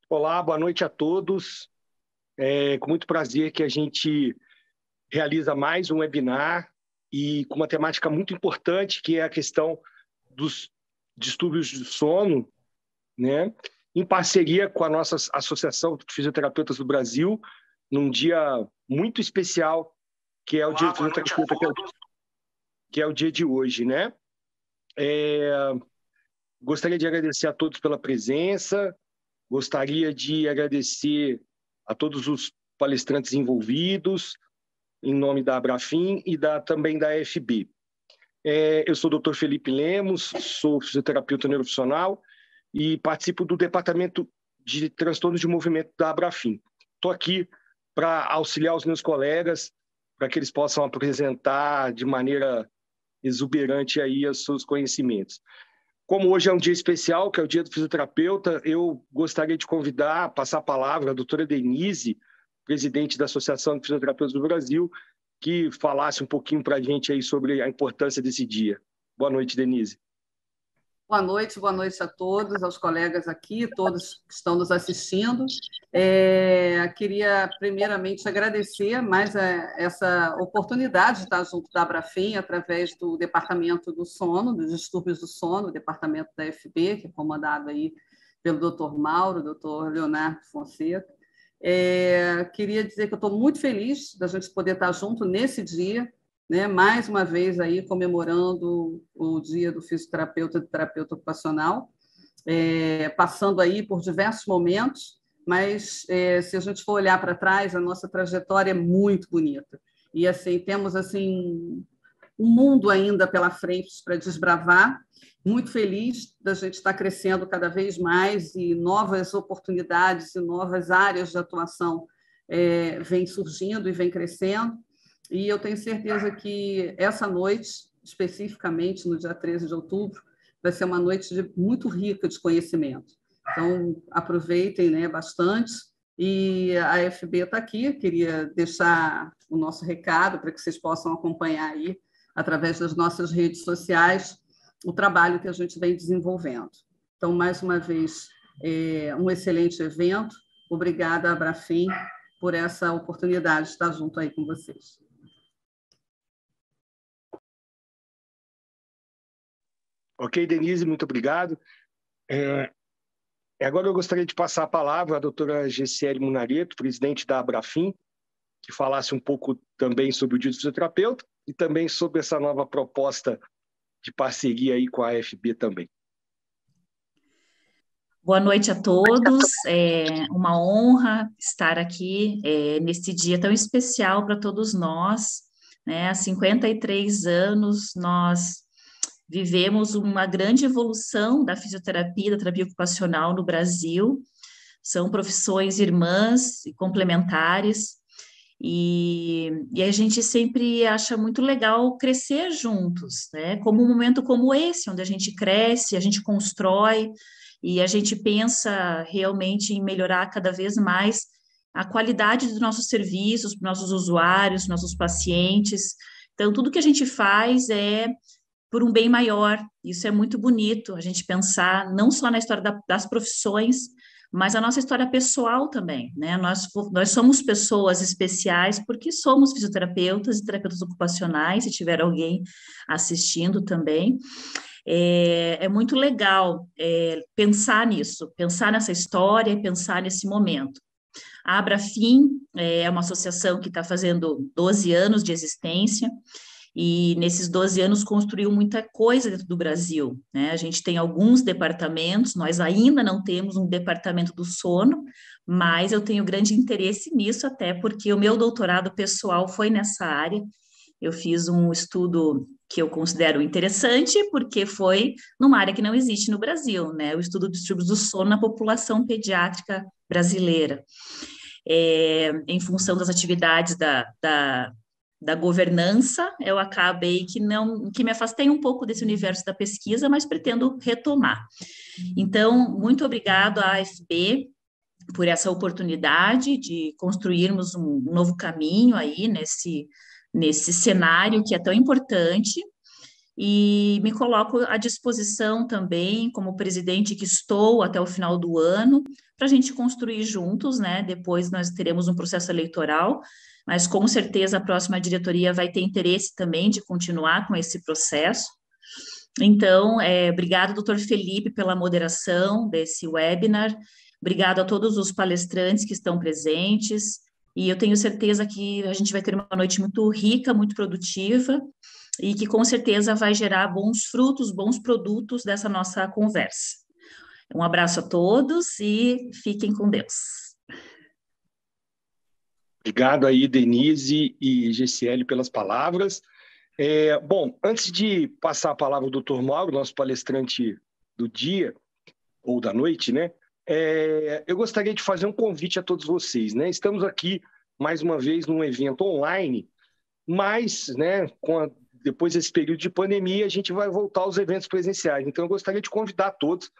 Olá, boa noite a todos. É com muito prazer que a gente realiza mais um webinar e com uma temática muito importante, que é a questão dos distúrbios do sono, né? Em parceria com a nossa Associação de Fisioterapeutas do Brasil, num dia muito especial, que é o Dia do Fisioterapeuta, que é o dia de hoje, né? Gostaria de agradecer a todos pela presença. Gostaria de agradecer a todos os palestrantes envolvidos, em nome da Abrafim e também da AFB. Eu sou o Dr. Felipe Lemos, sou fisioterapeuta neurofuncional e participo do Departamento de Transtornos de Movimento da Abrafim. Estou aqui para auxiliar os meus colegas, para que eles possam apresentar de maneira exuberante aí os seus conhecimentos. Como hoje é um dia especial, que é o Dia do Fisioterapeuta, eu gostaria de convidar, passar a palavra à doutora Denise, presidente da Associação de Fisioterapeutas do Brasil, que falasse um pouquinho para a gente aí sobre a importância desse dia. Boa noite, Denise. Boa noite a todos, aos colegas aqui, todos que estão nos assistindo. Queria, primeiramente, agradecer mais essa oportunidade de estar junto da Abrafim, através do Departamento do Sono, dos Distúrbios do Sono, o Departamento da FB, que é comandado aí pelo Dr. Mauro, Dr. Leonardo Fonseca. Queria dizer que eu estou muito feliz da gente poder estar junto nesse dia, né? Mais uma vez aí comemorando o Dia do Fisioterapeuta e do Terapeuta Ocupacional, passando aí por diversos momentos, mas se a gente for olhar para trás, a nossa trajetória é muito bonita. E assim, temos assim um mundo ainda pela frente para desbravar. Muito feliz da gente estar crescendo cada vez mais e novas oportunidades e novas áreas de atuação vêm surgindo e vêm crescendo. E eu tenho certeza que essa noite, especificamente no dia 13 de outubro, vai ser uma noite muito rica de conhecimento. Então, aproveitem, né, bastante. E a FB está aqui, queria deixar o nosso recado para que vocês possam acompanhar aí, através das nossas redes sociais, o trabalho que a gente vem desenvolvendo. Então, mais uma vez, um excelente evento. Obrigada, Abrafim, por essa oportunidade de estar junto aí com vocês. Ok, Denise, muito obrigado. Agora eu gostaria de passar a palavra à doutora Gessiele Munareto, presidente da Abrafim, que falasse um pouco também sobre o Dia do Fisioterapeuta e também sobre essa nova proposta de parceria aí com a AFB também. Boa noite a todos, é uma honra estar aqui neste dia tão especial para todos nós, né? Há 53 anos nós vivemos uma grande evolução da fisioterapia, da terapia ocupacional no Brasil. São profissões irmãs e complementares, e a gente sempre acha muito legal crescer juntos, né? Como um momento como esse, onde a gente cresce, a gente constrói, e a gente pensa realmente em melhorar cada vez mais a qualidade dos nossos serviços, para nossos usuários, nossos pacientes. Então, tudo que a gente faz é por um bem maior. Isso é muito bonito, a gente pensar não só na história das profissões, mas a nossa história pessoal também, né? Nós somos pessoas especiais porque somos fisioterapeutas e terapeutas ocupacionais, se tiver alguém assistindo também. É muito legal pensar nisso, pensar nessa história e pensar nesse momento. A Abrafim é uma associação que está fazendo 12 anos de existência, e nesses 12 anos construiu muita coisa dentro do Brasil, né? A gente tem alguns departamentos, nós ainda não temos um departamento do sono, mas eu tenho grande interesse nisso, até porque o meu doutorado pessoal foi nessa área. Eu fiz um estudo que eu considero interessante, porque foi numa área que não existe no Brasil, né? O estudo de distúrbios do sono na população pediátrica brasileira. Em função das atividades da governança, eu acabei que me afastei um pouco desse universo da pesquisa, mas pretendo retomar. Então, muito obrigado à AFB por essa oportunidade de construirmos um novo caminho aí nesse cenário que é tão importante. e me coloco à disposição também, como presidente que estou até o final do ano, para a gente construir juntos, né? Depois nós teremos um processo eleitoral, mas com certeza a próxima diretoria vai ter interesse também de continuar com esse processo. Então, obrigado, doutor Felipe, pela moderação desse webinar, obrigado a todos os palestrantes que estão presentes, e eu tenho certeza que a gente vai ter uma noite muito rica, muito produtiva, e que com certeza vai gerar bons frutos, bons produtos dessa nossa conversa. Um abraço a todos e fiquem com Deus. Obrigado aí, Denise e GCL, pelas palavras. Bom, antes de passar a palavra ao doutor Mauro, nosso palestrante do dia, ou da noite, né? Eu gostaria de fazer um convite a todos vocês, né? Estamos aqui, mais uma vez, num evento online, mas, né, depois desse período de pandemia, a gente vai voltar aos eventos presenciais. Então, eu gostaria de convidar todos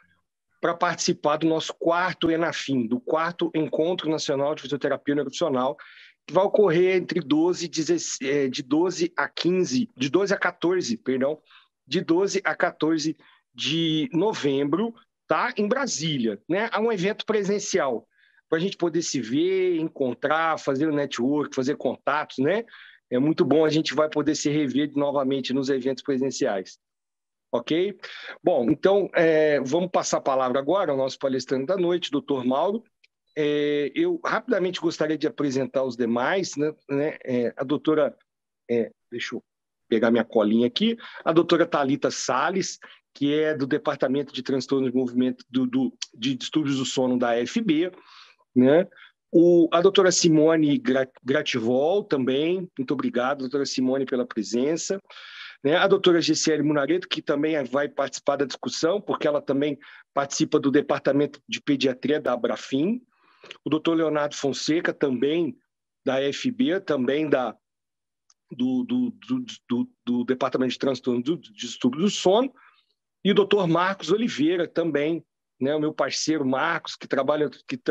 para participar do nosso quarto ENAFIM, do quarto Encontro Nacional de Fisioterapia Neurofuncional, que vai ocorrer entre de 12 a 14, perdão, de 12 a 14 de novembro, tá? Em Brasília, né? É um evento presencial, para a gente poder se ver, encontrar, fazer o network, fazer contatos, né? É muito bom, a gente vai poder se rever novamente nos eventos presenciais. Ok? Bom, então, vamos passar a palavra agora ao nosso palestrante da noite, doutor Mauro. Eu rapidamente gostaria de apresentar os demais, né? A doutora, deixa eu pegar minha colinha aqui, a doutora Thalita Salles, que é do Departamento de Transtorno de Movimento de Distúrbios do Sono da FB, né? A doutora Simone Grativol também, muito obrigado, doutora Simone, pela presença. Né? A doutora Gessiele Munareto, que também vai participar da discussão, porque ela também participa do Departamento de Pediatria da Abrafim. O doutor Leonardo Fonseca, também da FB, também do Departamento de Transtorno de Distúrbio do Sono. E o doutor Marcos Oliveira, também, né, o meu parceiro Marcos, que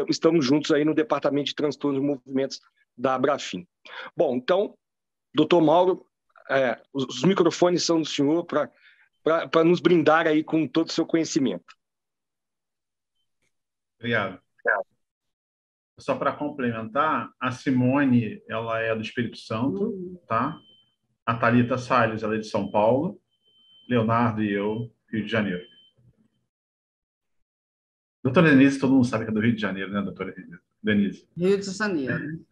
estamos juntos aí no Departamento de Transtornos de Movimentos da Abrafim. Bom, então, doutor Mauro, os microfones são do senhor para nos brindar aí com todo o seu conhecimento. Obrigado. Só para complementar, a Simone, ela é do Espírito Santo, tá? A Thalita Salles, ela é de São Paulo, Leonardo e eu, Rio de Janeiro. Doutora Denise, todo mundo sabe que é do Rio de Janeiro, né, doutora Denise? Rio de Janeiro.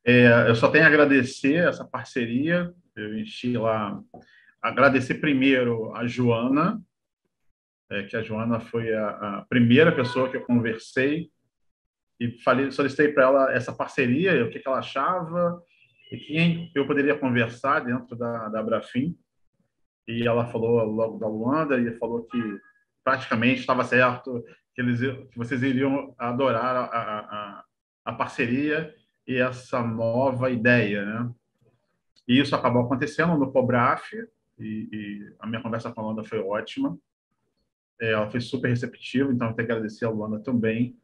Eu só tenho a agradecer essa parceria. Eu enchi lá. Agradecer primeiro a Joana, que a Joana foi a primeira pessoa que eu conversei e solicitei para ela essa parceria, o que ela achava e quem eu poderia conversar dentro da Abrafim. E ela falou logo da Luanda e falou que praticamente estava certo, que vocês iriam adorar a parceria e essa nova ideia, né? E isso acabou acontecendo no COBRAF, e a minha conversa com a Luanda foi ótima. Ela foi super receptiva, então eu tenho que agradecer a Luanda também.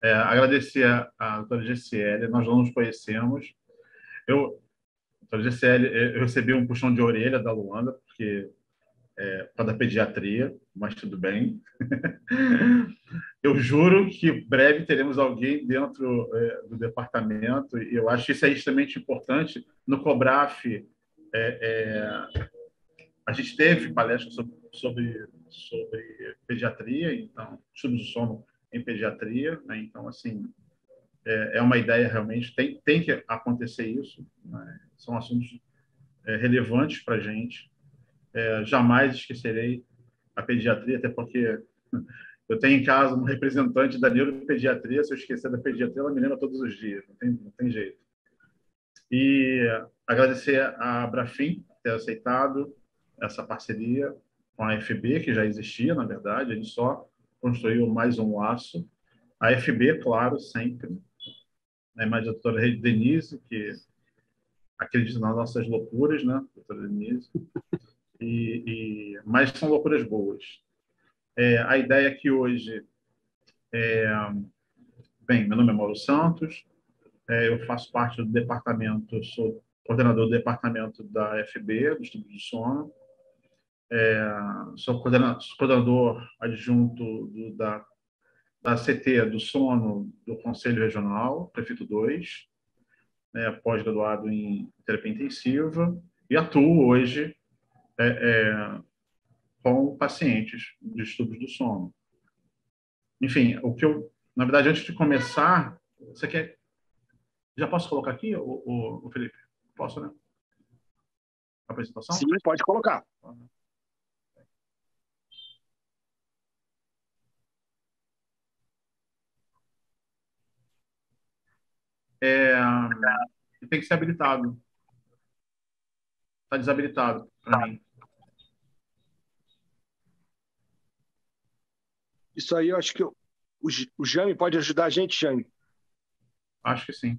Agradecer a doutora GCL, nós não nos conhecemos. Doutora GCL, eu recebi um puxão de orelha da Luanda, porque para da pediatria, mas tudo bem. Eu juro que breve teremos alguém dentro do departamento, e eu acho isso é extremamente importante. No COBRAF, a gente teve palestras sobre pediatria, então, estudos do sono em pediatria, né? Então, assim, é uma ideia realmente, tem que acontecer isso, né? São assuntos relevantes para a gente. Jamais esquecerei a pediatria, até porque eu tenho em casa um representante da neuropediatria. Se eu esquecer da pediatria, ela me lembra todos os dias, não tem jeito. E agradecer a Abrafim ter aceitado essa parceria com a FB, que já existia, na verdade, a gente só construiu mais um laço. A FB, claro, sempre, né? Mas a doutora Denise, que acredita nas nossas loucuras, né, doutora Denise? Mas são loucuras boas. A ideia aqui hoje bem, meu nome é Mauro Santos, eu faço parte do departamento, sou coordenador do departamento da FB, do Estudo do Sono. Sou coordenador adjunto da CT do Sono do Conselho Regional, Prefeito 2, né, pós-graduado em terapia intensiva, e atuo hoje com pacientes de estudos do sono. Enfim, na verdade, antes de começar, você quer... Já posso colocar aqui, o Felipe? Posso, né? A apresentação? Sim, pode colocar. Tem que ser habilitado. Está desabilitado para mim. Isso aí eu acho que o Jame pode ajudar a gente, Jame. Acho que sim.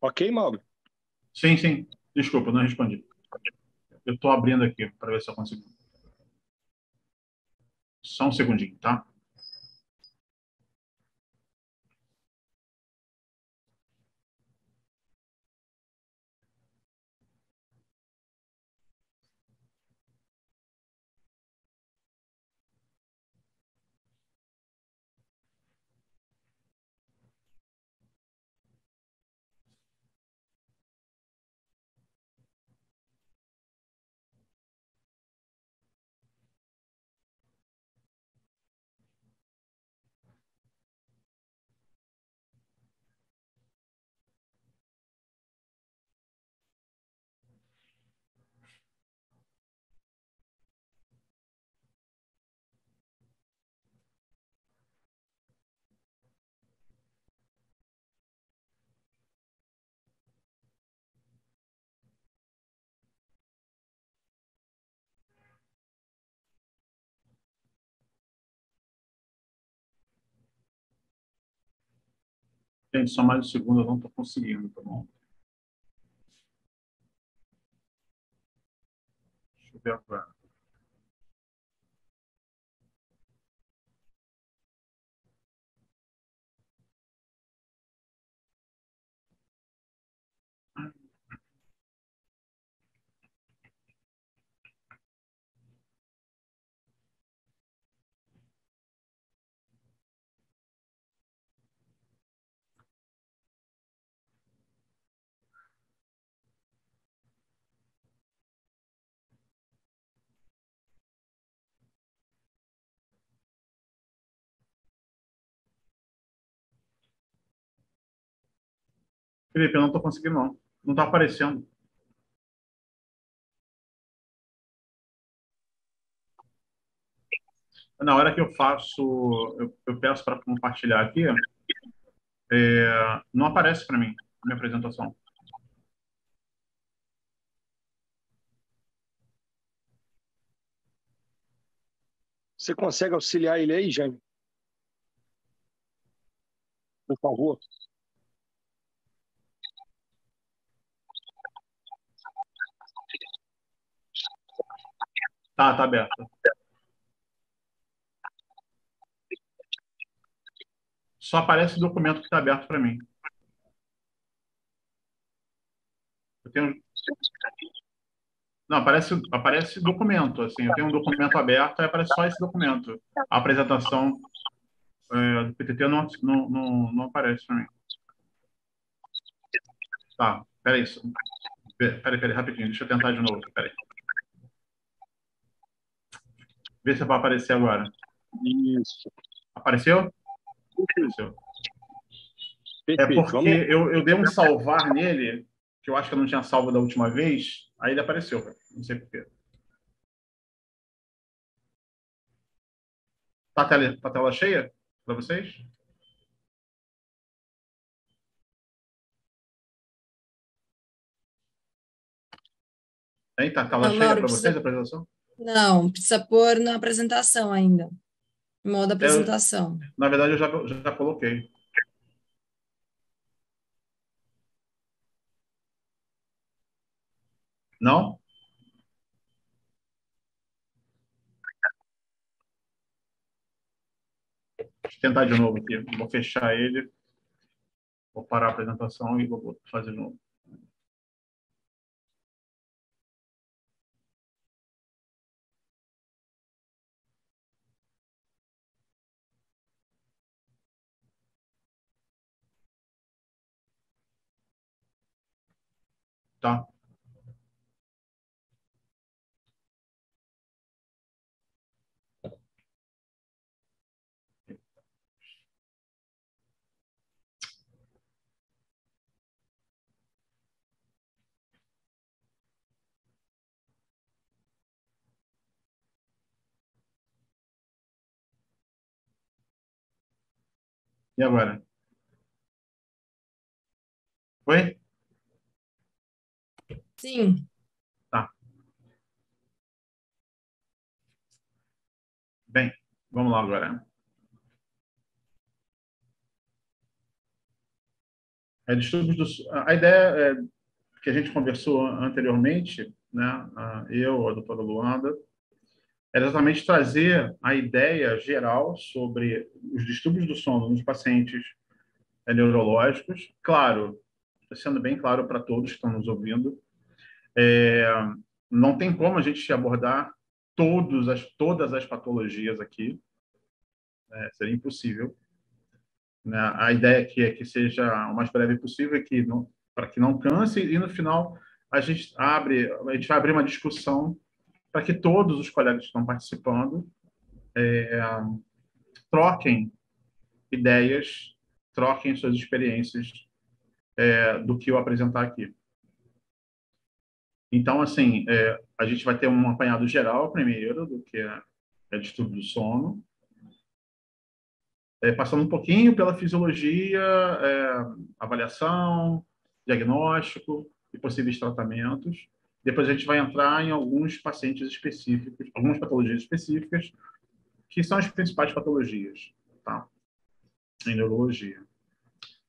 Ok, Mauro? Sim, sim. Desculpa, não respondi. Eu estou abrindo aqui para ver se eu consigo. Só um segundinho, tá? Gente, só mais um segundo, eu não estou conseguindo, tá bom? Deixa eu ver agora. Felipe, eu não estou conseguindo, não. Não está aparecendo. Na hora que eu faço, eu peço para compartilhar aqui, não aparece para mim a minha apresentação. Você consegue auxiliar ele aí, Jame? Por favor. Tá aberto. Só aparece o documento que está aberto para mim. Eu tenho... Não, aparece documento, assim. Eu tenho um documento aberto, aí aparece só esse documento. A apresentação do PTT não aparece para mim. Tá, peraí. Peraí, rapidinho. Deixa eu tentar de novo. Peraí. Vê se vai aparecer agora. Isso. Apareceu? Apareceu. É Perfeito. porque eu dei um salvar nele, que eu acho que eu não tinha salvo da última vez, aí ele apareceu. Não sei por quê. Tá a tela cheia para vocês? Hein? Tá a tela Não, cheia Mauro, para precisa... vocês, a apresentação? Não, precisa pôr na apresentação ainda. Modo apresentação. Na verdade, eu já coloquei. Não? Deixa eu tentar de novo aqui. Vou fechar ele. Vou parar a apresentação e vou fazer de novo. Tá? E agora? Foi? Sim. Tá. Bem, vamos lá agora. A ideia que a gente conversou anteriormente, né, eu, a doutora Luanda, era exatamente trazer a ideia geral sobre os distúrbios do sono nos pacientes neurológicos. Claro, sendo bem claro para todos que estão nos ouvindo, não tem como a gente abordar todas as patologias aqui, seria impossível. Né? A ideia aqui é que seja o mais breve possível, para que não canse, e no final a gente vai abrir uma discussão para que todos os colegas que estão participando troquem ideias, troquem suas experiências do que eu apresentar aqui. Então, assim, a gente vai ter um apanhado geral primeiro do que é distúrbio do sono, passando um pouquinho pela fisiologia, avaliação, diagnóstico e possíveis tratamentos. Depois a gente vai entrar em alguns pacientes específicos, algumas patologias específicas, que são as principais patologias, tá? Em neurologia.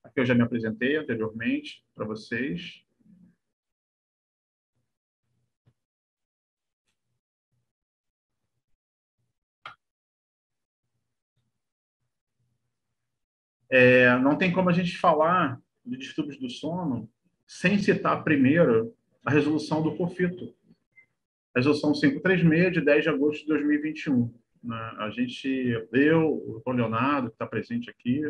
Aqui eu já me apresentei anteriormente para vocês. Não tem como a gente falar de distúrbios do sono sem citar primeiro a resolução do COFITO. A resolução 536, de 10 de agosto de 2021. Né? Eu, o doutor Leonardo, que está presente aqui,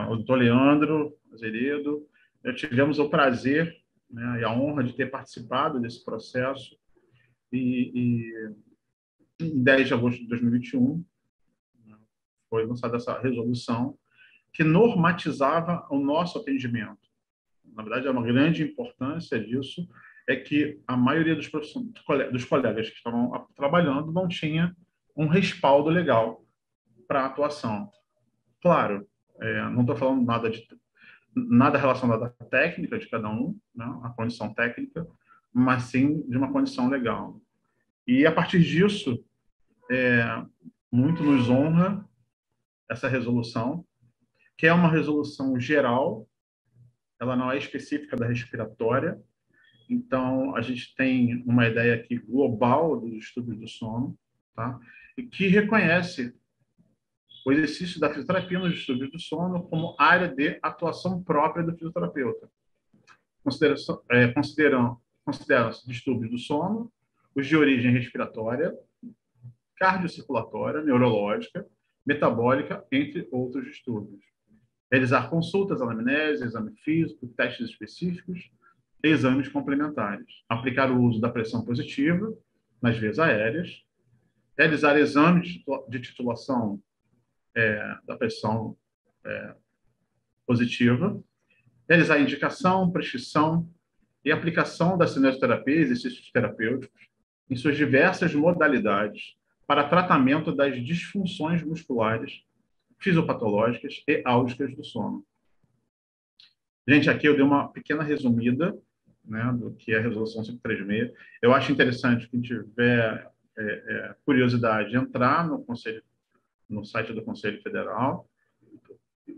o doutor Leandro Azeredo, tivemos o prazer, né, e a honra de ter participado desse processo em 10 de agosto de 2021 foi lançada essa resolução que normatizava o nosso atendimento. Na verdade, uma grande importância disso é que a maioria dos colegas que estavam trabalhando não tinha um respaldo legal para a atuação. Claro, não estou falando nada relacionado à técnica de cada um, né, a condição técnica, mas sim de uma condição legal. E, a partir disso, muito nos honra essa resolução, que é uma resolução geral, ela não é específica da respiratória, então a gente tem uma ideia aqui global dos distúrbios do sono, tá? E que reconhece o exercício da fisioterapia nos distúrbios do sono como área de atuação própria do fisioterapeuta. Consideram-se distúrbios do sono os de origem respiratória, cardiocirculatória, neurológica, metabólica, entre outros distúrbios. Realizar consultas, anamnese, exame físico, testes específicos e exames complementares. Aplicar o uso da pressão positiva nas vias aéreas. Realizar exames de titulação da pressão positiva. Realizar indicação, prescrição e aplicação da cinesioterapia e exercícios terapêuticos em suas diversas modalidades, para tratamento das disfunções musculares, fisiopatológicas e álgicas do sono. Gente, aqui eu dei uma pequena resumida, né, do que é a Resolução 536. Eu acho interessante quem tiver curiosidade entrar no site do Conselho Federal.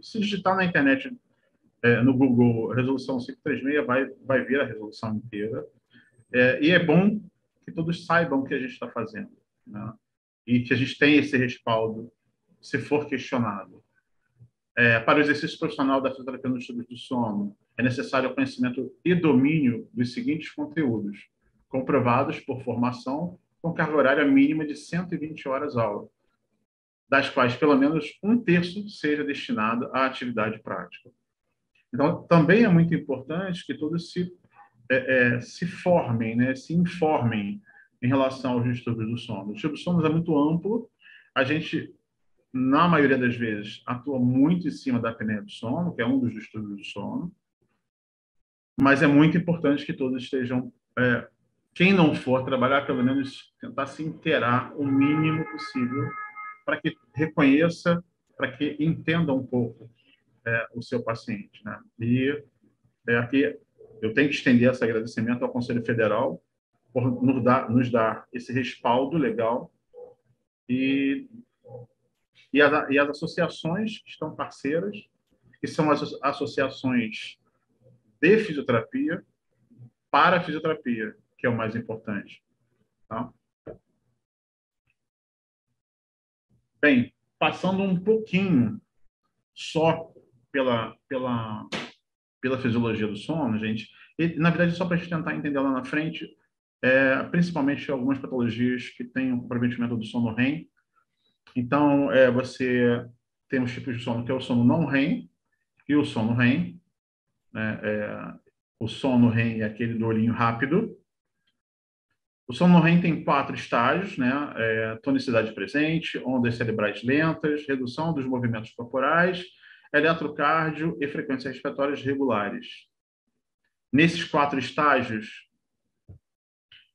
Se digitar na internet, no Google, Resolução 536, vai ver a resolução inteira. E é bom que todos saibam o que a gente está fazendo, né? E que a gente tem esse respaldo, se for questionado. Para o exercício profissional da fisioterapia nos distúrbios do sono, é necessário o conhecimento e domínio dos seguintes conteúdos, comprovados por formação com carga horária mínima de 120 horas aula, das quais pelo menos 1/3 seja destinado à atividade prática. Então, também é muito importante que todos se formem, né, se informem em relação aos distúrbios do sono. O distúrbio do sono é muito amplo, a gente, na maioria das vezes, atua muito em cima da apneia do sono, que é um dos distúrbios do sono, mas é muito importante que todos estejam, quem não for trabalhar, pelo menos tentar se inteirar o mínimo possível para que reconheça, para que entenda um pouco o seu paciente, né? E aqui eu tenho que estender esse agradecimento ao Conselho Federal por nos dar esse respaldo legal e as associações que estão parceiras, que são as associações de fisioterapia para a fisioterapia, que é o mais importante. Tá? Bem, passando um pouquinho só pela fisiologia do sono, gente, e, na verdade, só para a gente tentar entender lá na frente, principalmente algumas patologias que têm o comprometimento do sono REM. Então, você tem os tipos de sono, que é o sono não REM e o sono REM. O sono REM é aquele do olhinho rápido. O sono REM tem 4 estágios, né? Tonicidade presente, ondas cerebrais lentas, redução dos movimentos corporais, eletrocardio e frequências respiratórias regulares. Nesses 4 estágios,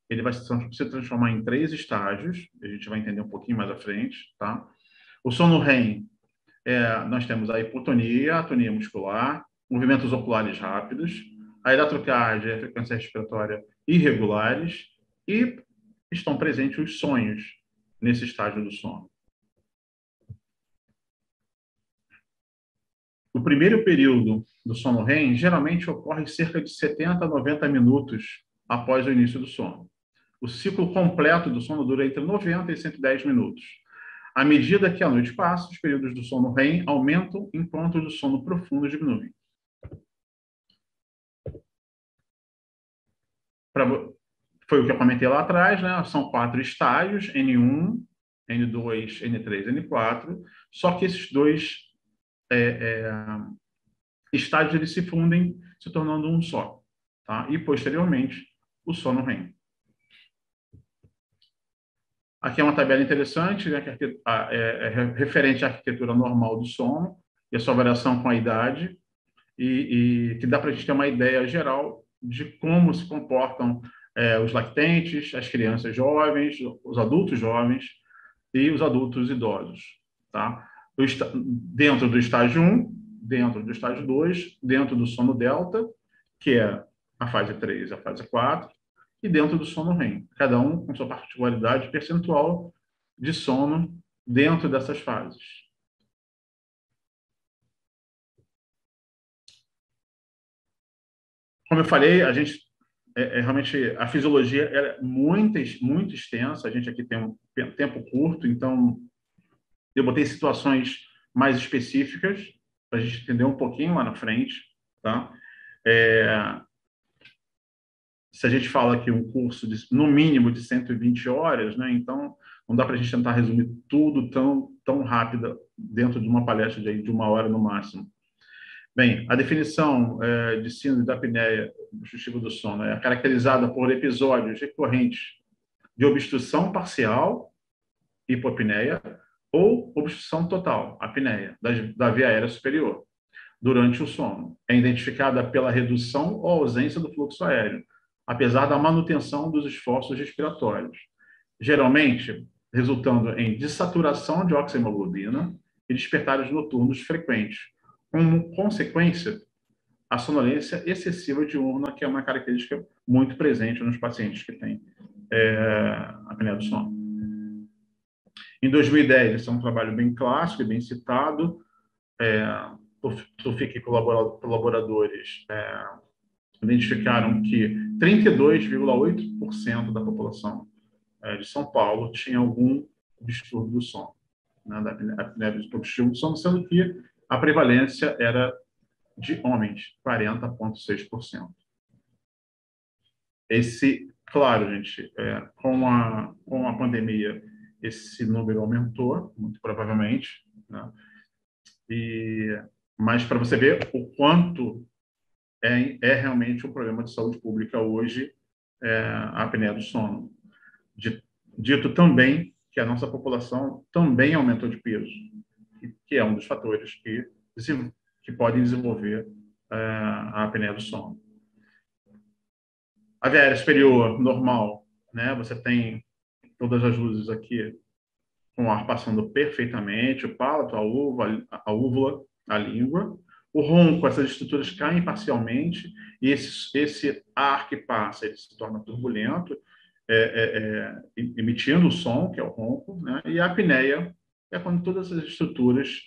ele vai se transformar em 3 estágios, a gente vai entender um pouquinho mais à frente, tá? O sono REM, nós temos a hipotonia, a atonia muscular, movimentos oculares rápidos, a eletrocardia e a frequência respiratória irregulares, e estão presentes os sonhos nesse estágio do sono. O primeiro período do sono REM geralmente ocorre cerca de 70 a 90 minutos após o início do sono. O ciclo completo do sono dura entre 90 e 110 minutos. À medida que a noite passa, os períodos do sono REM aumentam enquanto os do sono profundo diminuem. Foi o que eu comentei lá atrás, né? São 4 estágios, N1, N2, N3, N4, só que esses 2 estágios eles se fundem, se tornando um só, tá? E, posteriormente, o sono REM. Aqui é uma tabela interessante, né, que referente à arquitetura normal do sono e a sua variação com a idade, e que dá para a gente ter uma ideia geral de como se comportam os lactentes, as crianças jovens, os adultos jovens e os adultos idosos. Tá? Dentro do estágio 1, dentro do estágio 2, dentro do sono delta, que é a fase 3 e a fase 4, e dentro do sono REM, cada um com sua particularidade percentual de sono dentro dessas fases. Como eu falei, a gente realmente a fisiologia é muito extensa, a gente aqui tem um tempo curto, então eu botei situações mais específicas para a gente entender um pouquinho lá na frente, tá? Se a gente fala que um curso no mínimo de 120 horas, né? Então não dá para a gente tentar resumir tudo tão rápido dentro de uma palestra de 1 hora no máximo. Bem, a definição de síndrome da apneia obstrutiva do sono é caracterizada por episódios recorrentes de obstrução parcial, hipopneia, ou obstrução total, apneia, da via aérea superior, durante o sono. É identificada pela redução ou ausência do fluxo aéreo, apesar da manutenção dos esforços respiratórios. Geralmente, resultando em dessaturação de oxihemoglobina e despertares noturnos frequentes. Como consequência, a sonolência excessiva diurna, que é uma característica muito presente nos pacientes que têm apneia do sono. Em 2010, esse é um trabalho bem clássico e bem citado, Tufik e colaboradores identificaram que 32,8% da população de São Paulo tinha algum distúrbio do sono, né, da apneia obstrutiva do sono, sendo que a prevalência era de homens, 40,6%. Claro, gente, com a pandemia, esse número aumentou, muito provavelmente, né? Mas para você ver o quanto é realmente um problema de saúde pública hoje, a apneia do sono. Dito também que a nossa população também aumentou de peso, que é um dos fatores que podem desenvolver a apneia do sono. A via aérea superior, normal, né? Você tem todas as luzes aqui com o ar passando perfeitamente, o palato, a úvula, a língua. O ronco, essas estruturas caem parcialmente e esse ar que passa, ele se torna turbulento, emitindo o som, que é o ronco, né? E a apneia é quando todas essas estruturas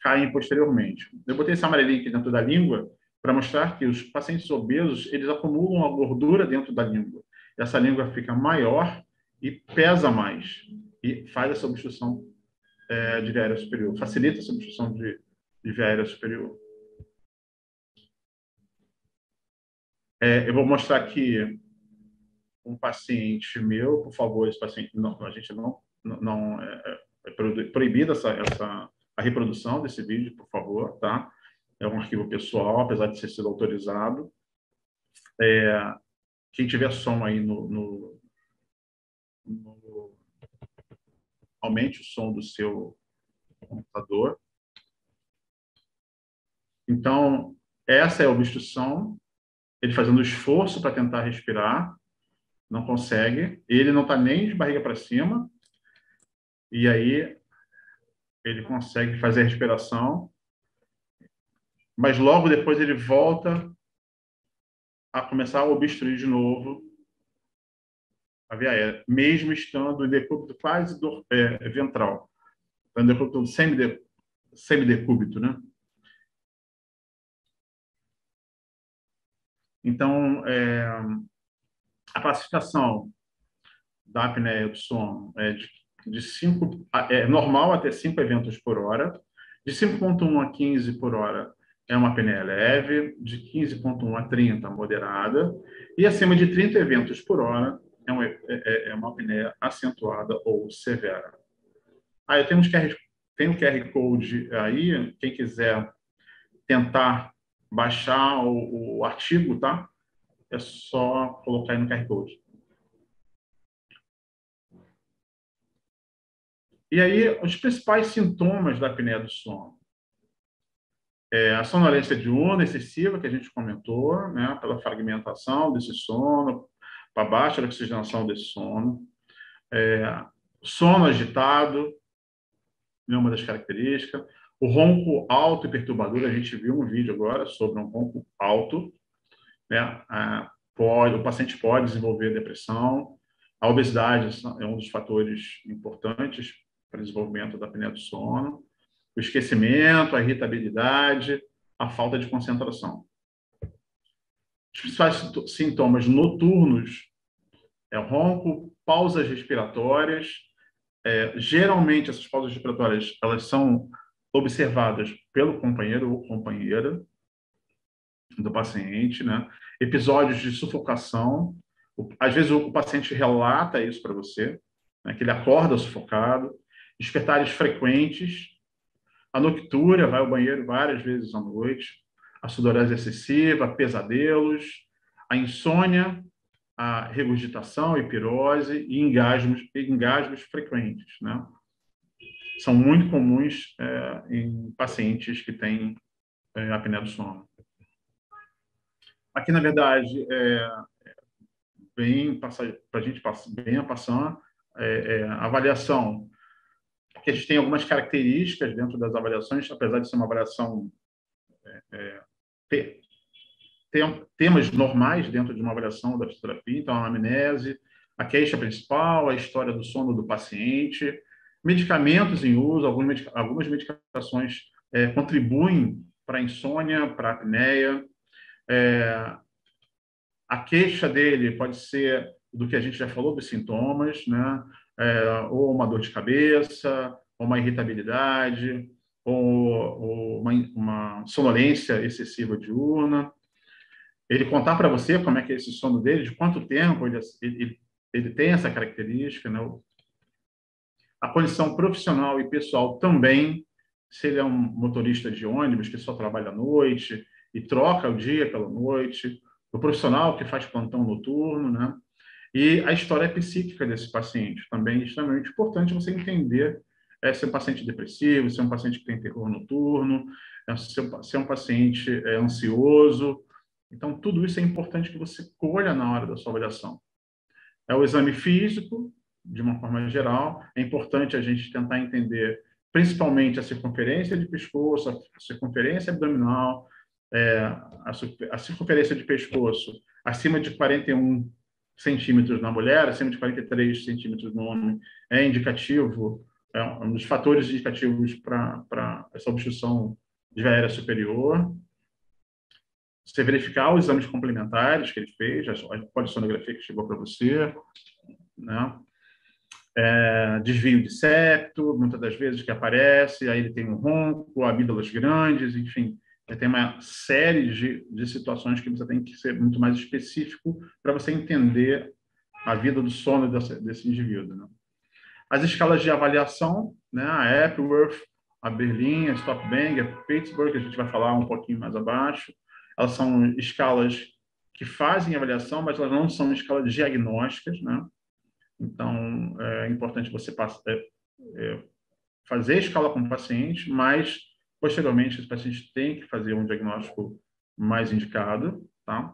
caem posteriormente. Eu botei esse amarelinho aqui dentro da língua para mostrar que os pacientes obesos, eles acumulam a gordura dentro da língua. Essa língua fica maior e pesa mais e faz essa obstrução de via aérea superior, facilita essa obstrução de via aérea superior. Eu vou mostrar aqui um paciente meu, por favor, esse paciente, não, a gente não é proibida a reprodução desse vídeo, por favor, tá? É um arquivo pessoal, apesar de ter sido autorizado. Quem tiver som aí aumente o som do seu computador. Então, essa é a obstrução, ele fazendo esforço para tentar respirar, não consegue, ele não está nem de barriga para cima, e aí ele consegue fazer a respiração, mas logo depois ele volta a começar a obstruir de novo a via aérea, mesmo estando em decúbito quase ventral, em decúbito semidecúbito, né? Então, a classificação da apneia do sono é normal até 5 eventos por hora, de 5,1 a 15 por hora é uma apneia leve, de 15,1 a 30 moderada, e acima de 30 eventos por hora é uma apneia acentuada ou severa. Aí tem um QR Code aí, quem quiser tentar baixar o artigo, tá? É só colocar aí no QR Code. E aí, os principais sintomas da apneia do sono. A sonolência diurna excessiva, que a gente comentou, né, pela fragmentação desse sono, para baixa oxigenação desse sono. Sono agitado, é uma das características. O ronco alto e perturbador, a gente viu um vídeo agora sobre um ronco alto, né? O paciente pode desenvolver depressão. A obesidade é um dos fatores importantes para o desenvolvimento da apneia do sono. O esquecimento, a irritabilidade, a falta de concentração. Os principais sintomas noturnos é ronco, pausas respiratórias. Geralmente, essas pausas respiratórias elas são observadas pelo companheiro ou companheira do paciente, né? Episódios de sufocação. Às vezes, o paciente relata isso para você, né? Que ele acorda sufocado. Despertares frequentes. A noctúria, vai ao banheiro várias vezes à noite. A sudorese excessiva, pesadelos. A insônia, a regurgitação, hipirose e engasgos frequentes, né? São muito comuns em pacientes que têm apneia do sono. Aqui, na verdade, para a gente bem a passar avaliação, que a gente tem algumas características dentro das avaliações, apesar de ser uma avaliação temas normais dentro de uma avaliação da fisioterapia, então a anamnese, a queixa principal, a história do sono do paciente, medicamentos em uso, algumas medicações contribuem para a insônia, para a apneia. A queixa dele pode ser do que a gente já falou, dos sintomas, né? Ou uma dor de cabeça, ou uma irritabilidade, ou uma sonolência excessiva diurna. Ele contar para você como é que é esse sono dele, de quanto tempo ele tem essa característica, né? A condição profissional e pessoal também, se ele é um motorista de ônibus que só trabalha à noite e troca o dia pela noite, o profissional que faz plantão noturno, né? E a história psíquica desse paciente também é extremamente importante você entender se é um paciente depressivo, se é um paciente que tem terror noturno, se é um paciente ansioso. Então, tudo isso é importante que você colha na hora da sua avaliação. O exame físico, de uma forma geral, é importante a gente tentar entender principalmente a circunferência de pescoço, a circunferência abdominal, a circunferência de pescoço acima de 41 centímetros na mulher, acima de 43 centímetros no homem, é indicativo, é um dos fatores indicativos para essa obstrução de via aérea superior. Você verificar os exames complementares que ele fez, a polissonografia que chegou para você, né? Desvio de septo, muitas das vezes que aparece, aí ele tem um ronco, amígdalas grandes, enfim, tem uma série de situações que você tem que ser muito mais específico para você entender a vida do sono desse indivíduo, né? As escalas de avaliação, né? A Epworth, a Berlin, a Stop-Bang, a Pittsburgh, que a gente vai falar um pouquinho mais abaixo, elas são escalas que fazem avaliação, mas elas não são escalas diagnósticas, né? Então, é importante você fazer a escala com o paciente, mas, posteriormente, esse paciente tem que fazer um diagnóstico mais indicado, tá?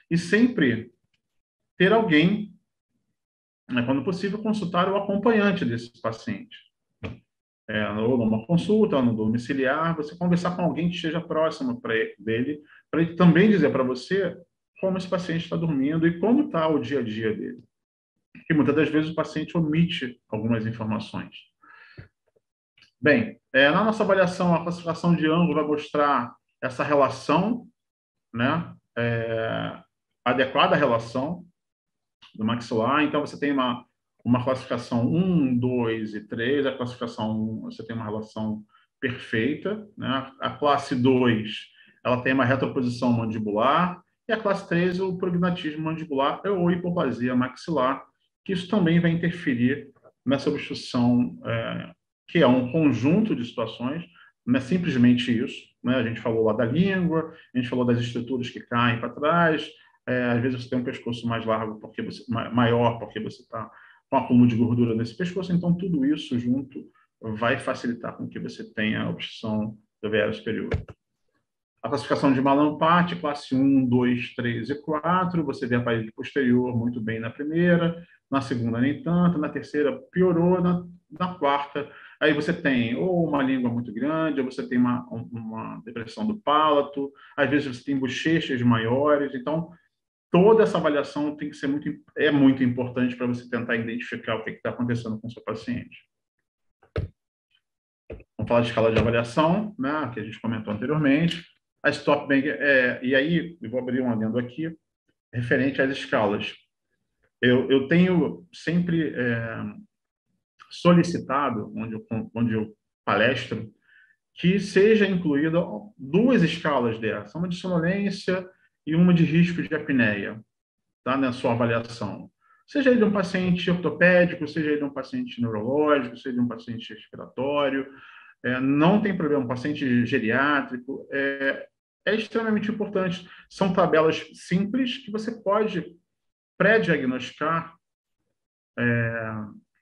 E sempre ter alguém, né, quando possível, consultar o acompanhante desse paciente. Ou numa consulta, ou no domiciliar, você conversar com alguém que esteja próximo dele, para ele também dizer para você como esse paciente está dormindo e como está o dia a dia dele. Porque muitas das vezes o paciente omite algumas informações. Bem, na nossa avaliação, a classificação de ângulo vai mostrar essa relação, né? Adequada relação do maxilar. Então, você tem uma classificação 1, 2 e 3. A classificação 1, você tem uma relação perfeita, né? A classe 2, ela tem uma retroposição mandibular. E a classe 3, o prognatismo mandibular ou hipoplasia maxilar, que isso também vai interferir nessa obstrução, que é um conjunto de situações, não é simplesmente isso, né? A gente falou lá da língua, a gente falou das estruturas que caem para trás, às vezes você tem um pescoço mais largo, maior, porque você está com acúmulo de gordura nesse pescoço, então tudo isso junto vai facilitar com que você tenha a obstrução da via aérea superior. A classificação de Mallampati, classe 1, 2, 3 e 4, você vê a parede posterior muito bem na primeira, na segunda nem tanto, na terceira piorou, na quarta, aí você tem ou uma língua muito grande, ou você tem uma depressão do palato, às vezes você tem bochechas maiores, então toda essa avaliação tem que ser muito importante para você tentar identificar o que está acontecendo com o seu paciente. Vamos falar de escala de avaliação, né, que a gente comentou anteriormente. A Stop-Bang, e aí, eu vou abrir um adendo aqui, referente às escalas. Eu tenho sempre solicitado, onde eu palestro, que seja incluída 2 escalas dessa, uma de sonolência e uma de risco de apneia, tá, na sua avaliação. Seja ele um paciente ortopédico, seja ele um paciente neurológico, seja um paciente respiratório, não tem problema, um paciente geriátrico, é extremamente importante. São tabelas simples que você pode pré-diagnosticar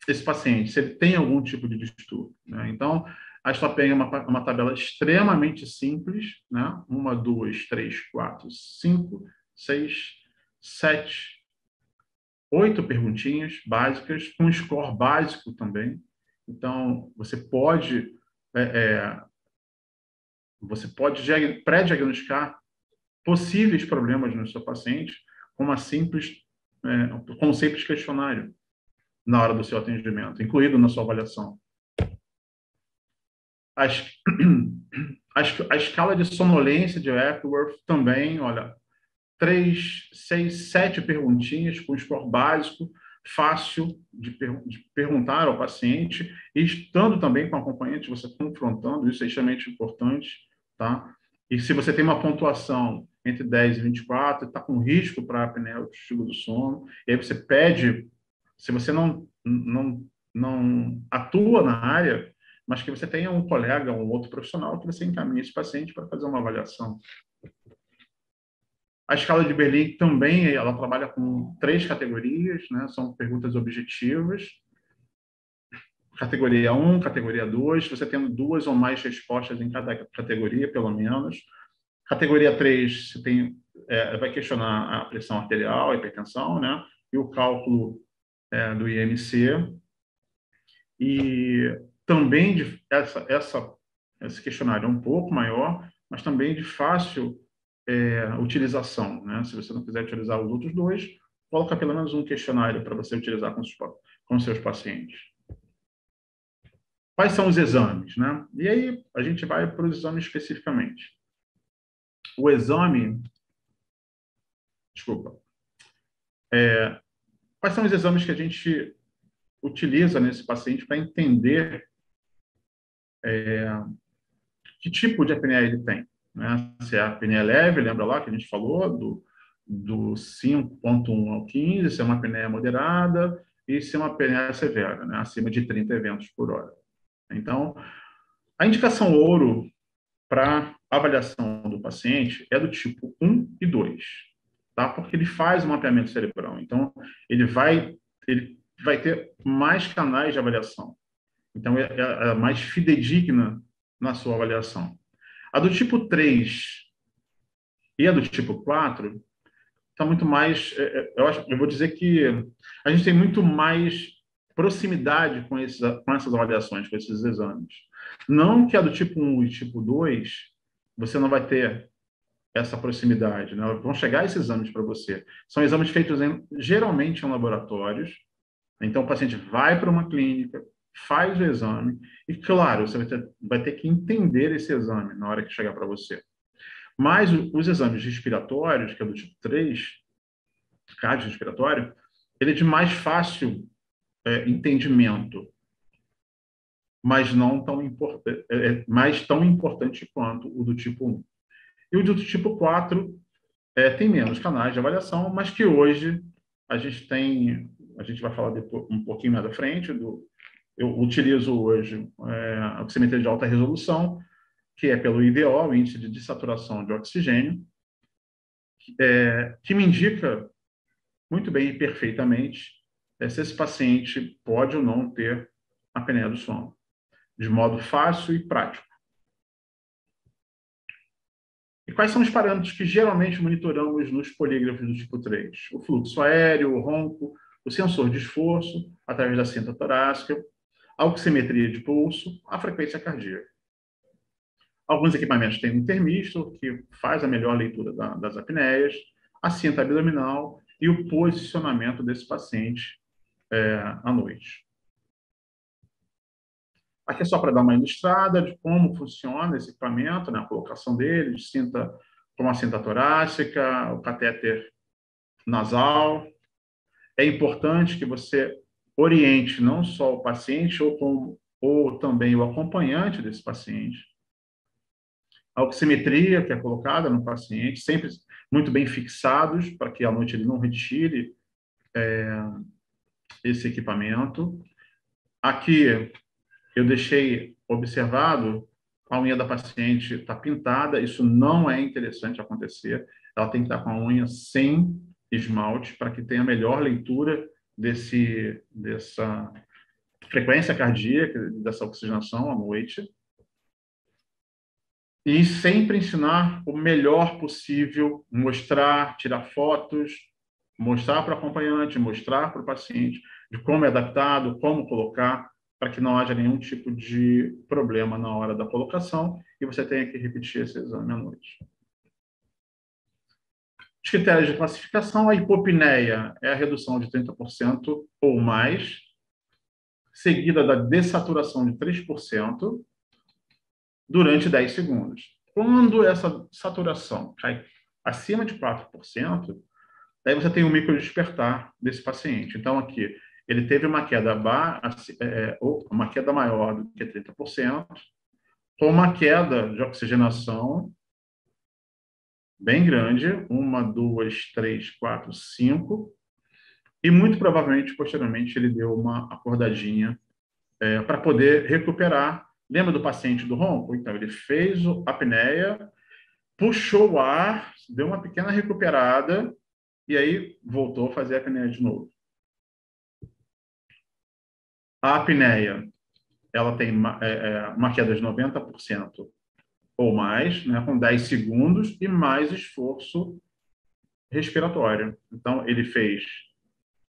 esse paciente, se ele tem algum tipo de distúrbio, né? Então, a Stop-Bang é uma tabela extremamente simples, né? 1, 2, 3, 4, 5, 6, 7 8 perguntinhas básicas, com score básico também. Então, você pode pré-diagnosticar possíveis problemas no seu paciente com com um simples questionário na hora do seu atendimento, incluído na sua avaliação. A escala de sonolência de Epworth também, olha, 3, 6, 7 perguntinhas com score básico, fácil de perguntar ao paciente, e estando também com o acompanhante, você confrontando, isso é extremamente importante, tá? E se você tem uma pontuação entre 10 e 24, está com risco para apneia obstrutiva do sono, e aí você pede, se você não atua na área, mas que você tenha um colega, um outro profissional, que você encaminhe esse paciente para fazer uma avaliação. A escala de Berlin também, ela trabalha com 3 categorias, né? São perguntas objetivas. Categoria 1, categoria 2, você tendo 2 ou mais respostas em cada categoria, pelo menos. Categoria 3, você vai questionar a pressão arterial, a hipertensão, né? E o cálculo do IMC. E também esse questionário é um pouco maior, mas também de fácil utilização, né? Se você não quiser utilizar os outros 2, coloca pelo menos um questionário para você utilizar com seus pacientes. Quais são os exames, né? E aí a gente vai para os exames especificamente. O exame... Desculpa. Quais são os exames que a gente utiliza nesse paciente para entender que tipo de apneia ele tem, né? Se é a apneia leve, lembra lá que a gente falou do 5.1 ao 15, se é uma apneia moderada e se é uma apneia severa, né? Acima de 30 eventos por hora. Então, a indicação ouro para avaliação do paciente é do tipo 1 e 2, tá? Porque ele faz um mapeamento cerebral. Então, ele vai ter mais canais de avaliação. Então, é mais fidedigna na sua avaliação. A do tipo 3 e a do tipo 4 está muito mais... eu vou dizer que a gente tem muito mais proximidade com essas avaliações, com esses exames. Não que a do tipo 1 e tipo 2 você não vai ter essa proximidade, né? Vão chegar esses exames para você. São exames feitos geralmente em laboratórios. Então, o paciente vai para uma clínica, faz o exame e, claro, você vai ter que entender esse exame na hora que chegar para você. Mas os exames respiratórios, que é do tipo 3, cardiorrespiratório, ele é de mais fácil entendimento, mas não tão tão importante quanto o do tipo 1. E o do tipo 4 tem menos canais de avaliação, mas que hoje a gente vai falar depois, um pouquinho mais à frente, eu utilizo hoje a oximetria de alta resolução, que é pelo IDO, o índice de dessaturação de oxigênio, que me indica muito bem e perfeitamente se esse paciente pode ou não ter apneia do sono, de modo fácil e prático. E quais são os parâmetros que geralmente monitoramos nos polígrafos do tipo 3? O fluxo aéreo, o ronco, o sensor de esforço, através da cinta torácica, a oximetria de pulso, a frequência cardíaca. Alguns equipamentos têm um termistor, que faz a melhor leitura das apneias, a cinta abdominal e o posicionamento desse paciente à noite. Aqui é só para dar uma ilustrada de como funciona esse equipamento, né? A colocação dele, com a cinta torácica, o catéter nasal. É importante que você oriente não só o paciente, ou também o acompanhante desse paciente. A oximetria que é colocada no paciente, sempre muito bem fixados, para que à noite ele não retire esse equipamento. Aqui eu deixei observado, a unha da paciente está pintada, isso não é interessante acontecer, ela tem que estar com a unha sem esmalte, para que tenha a melhor leitura dessa frequência cardíaca, dessa oxigenação à noite. E sempre ensinar o melhor possível, mostrar, tirar fotos mostrar para o acompanhante, mostrar para o paciente de como é adaptado, como colocar, para que não haja nenhum tipo de problema na hora da colocação e você tenha que repetir esse exame à noite. Os critérios de classificação, a hipopneia é a redução de 30% ou mais, seguida da dessaturação de 3% durante 10 segundos. Quando essa saturação cai acima de 4%, daí você tem um microdespertar desse paciente. Então, aqui, ele teve uma queda maior do que 30%, com uma queda de oxigenação bem grande, 1, 2, 3, 4, 5, e muito provavelmente, posteriormente, ele deu uma acordadinha para poder recuperar. Lembra do paciente do ronco? Então, ele fez a apneia, puxou o ar, deu uma pequena recuperada, e aí voltou a fazer a apneia de novo. A apneia, ela tem uma queda de 90% ou mais, né, com 10 segundos e mais esforço respiratório. Então, ele fez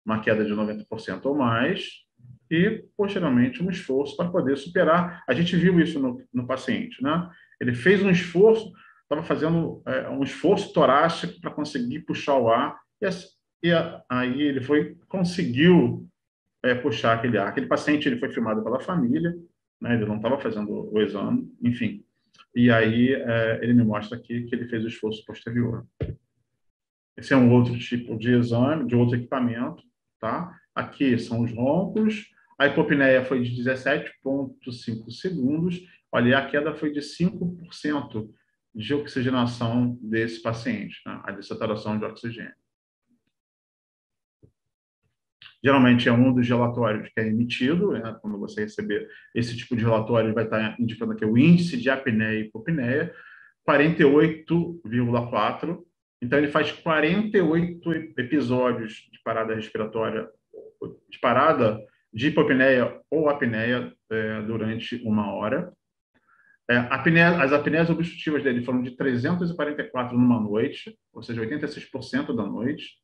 uma queda de 90% ou mais e, posteriormente, um esforço para poder superar. A gente viu isso no paciente, né? Ele fez um esforço, estava fazendo um esforço torácico para conseguir puxar o ar aí ele conseguiu puxar aquele ar. Aquele paciente ele foi filmado pela família, né? Ele não estava fazendo o exame, enfim. E aí ele me mostra aqui que ele fez o esforço posterior. Esse é um outro tipo de exame, de outro equipamento, tá? Aqui são os roncos. A hipopneia foi de 17,5 segundos. Olha, a queda foi de 5% de oxigenação desse paciente, né? A dessaturação de oxigênio. Geralmente é um dos relatórios que é emitido, né? Quando você receber esse tipo de relatório, ele vai estar indicando aqui o índice de apneia e hipopneia, 48,4. Então, ele faz 48 episódios de parada respiratória, de parada de hipopneia ou apneia durante 1 hora. As apneias obstrutivas dele foram de 344 numa noite, ou seja, 86% da noite.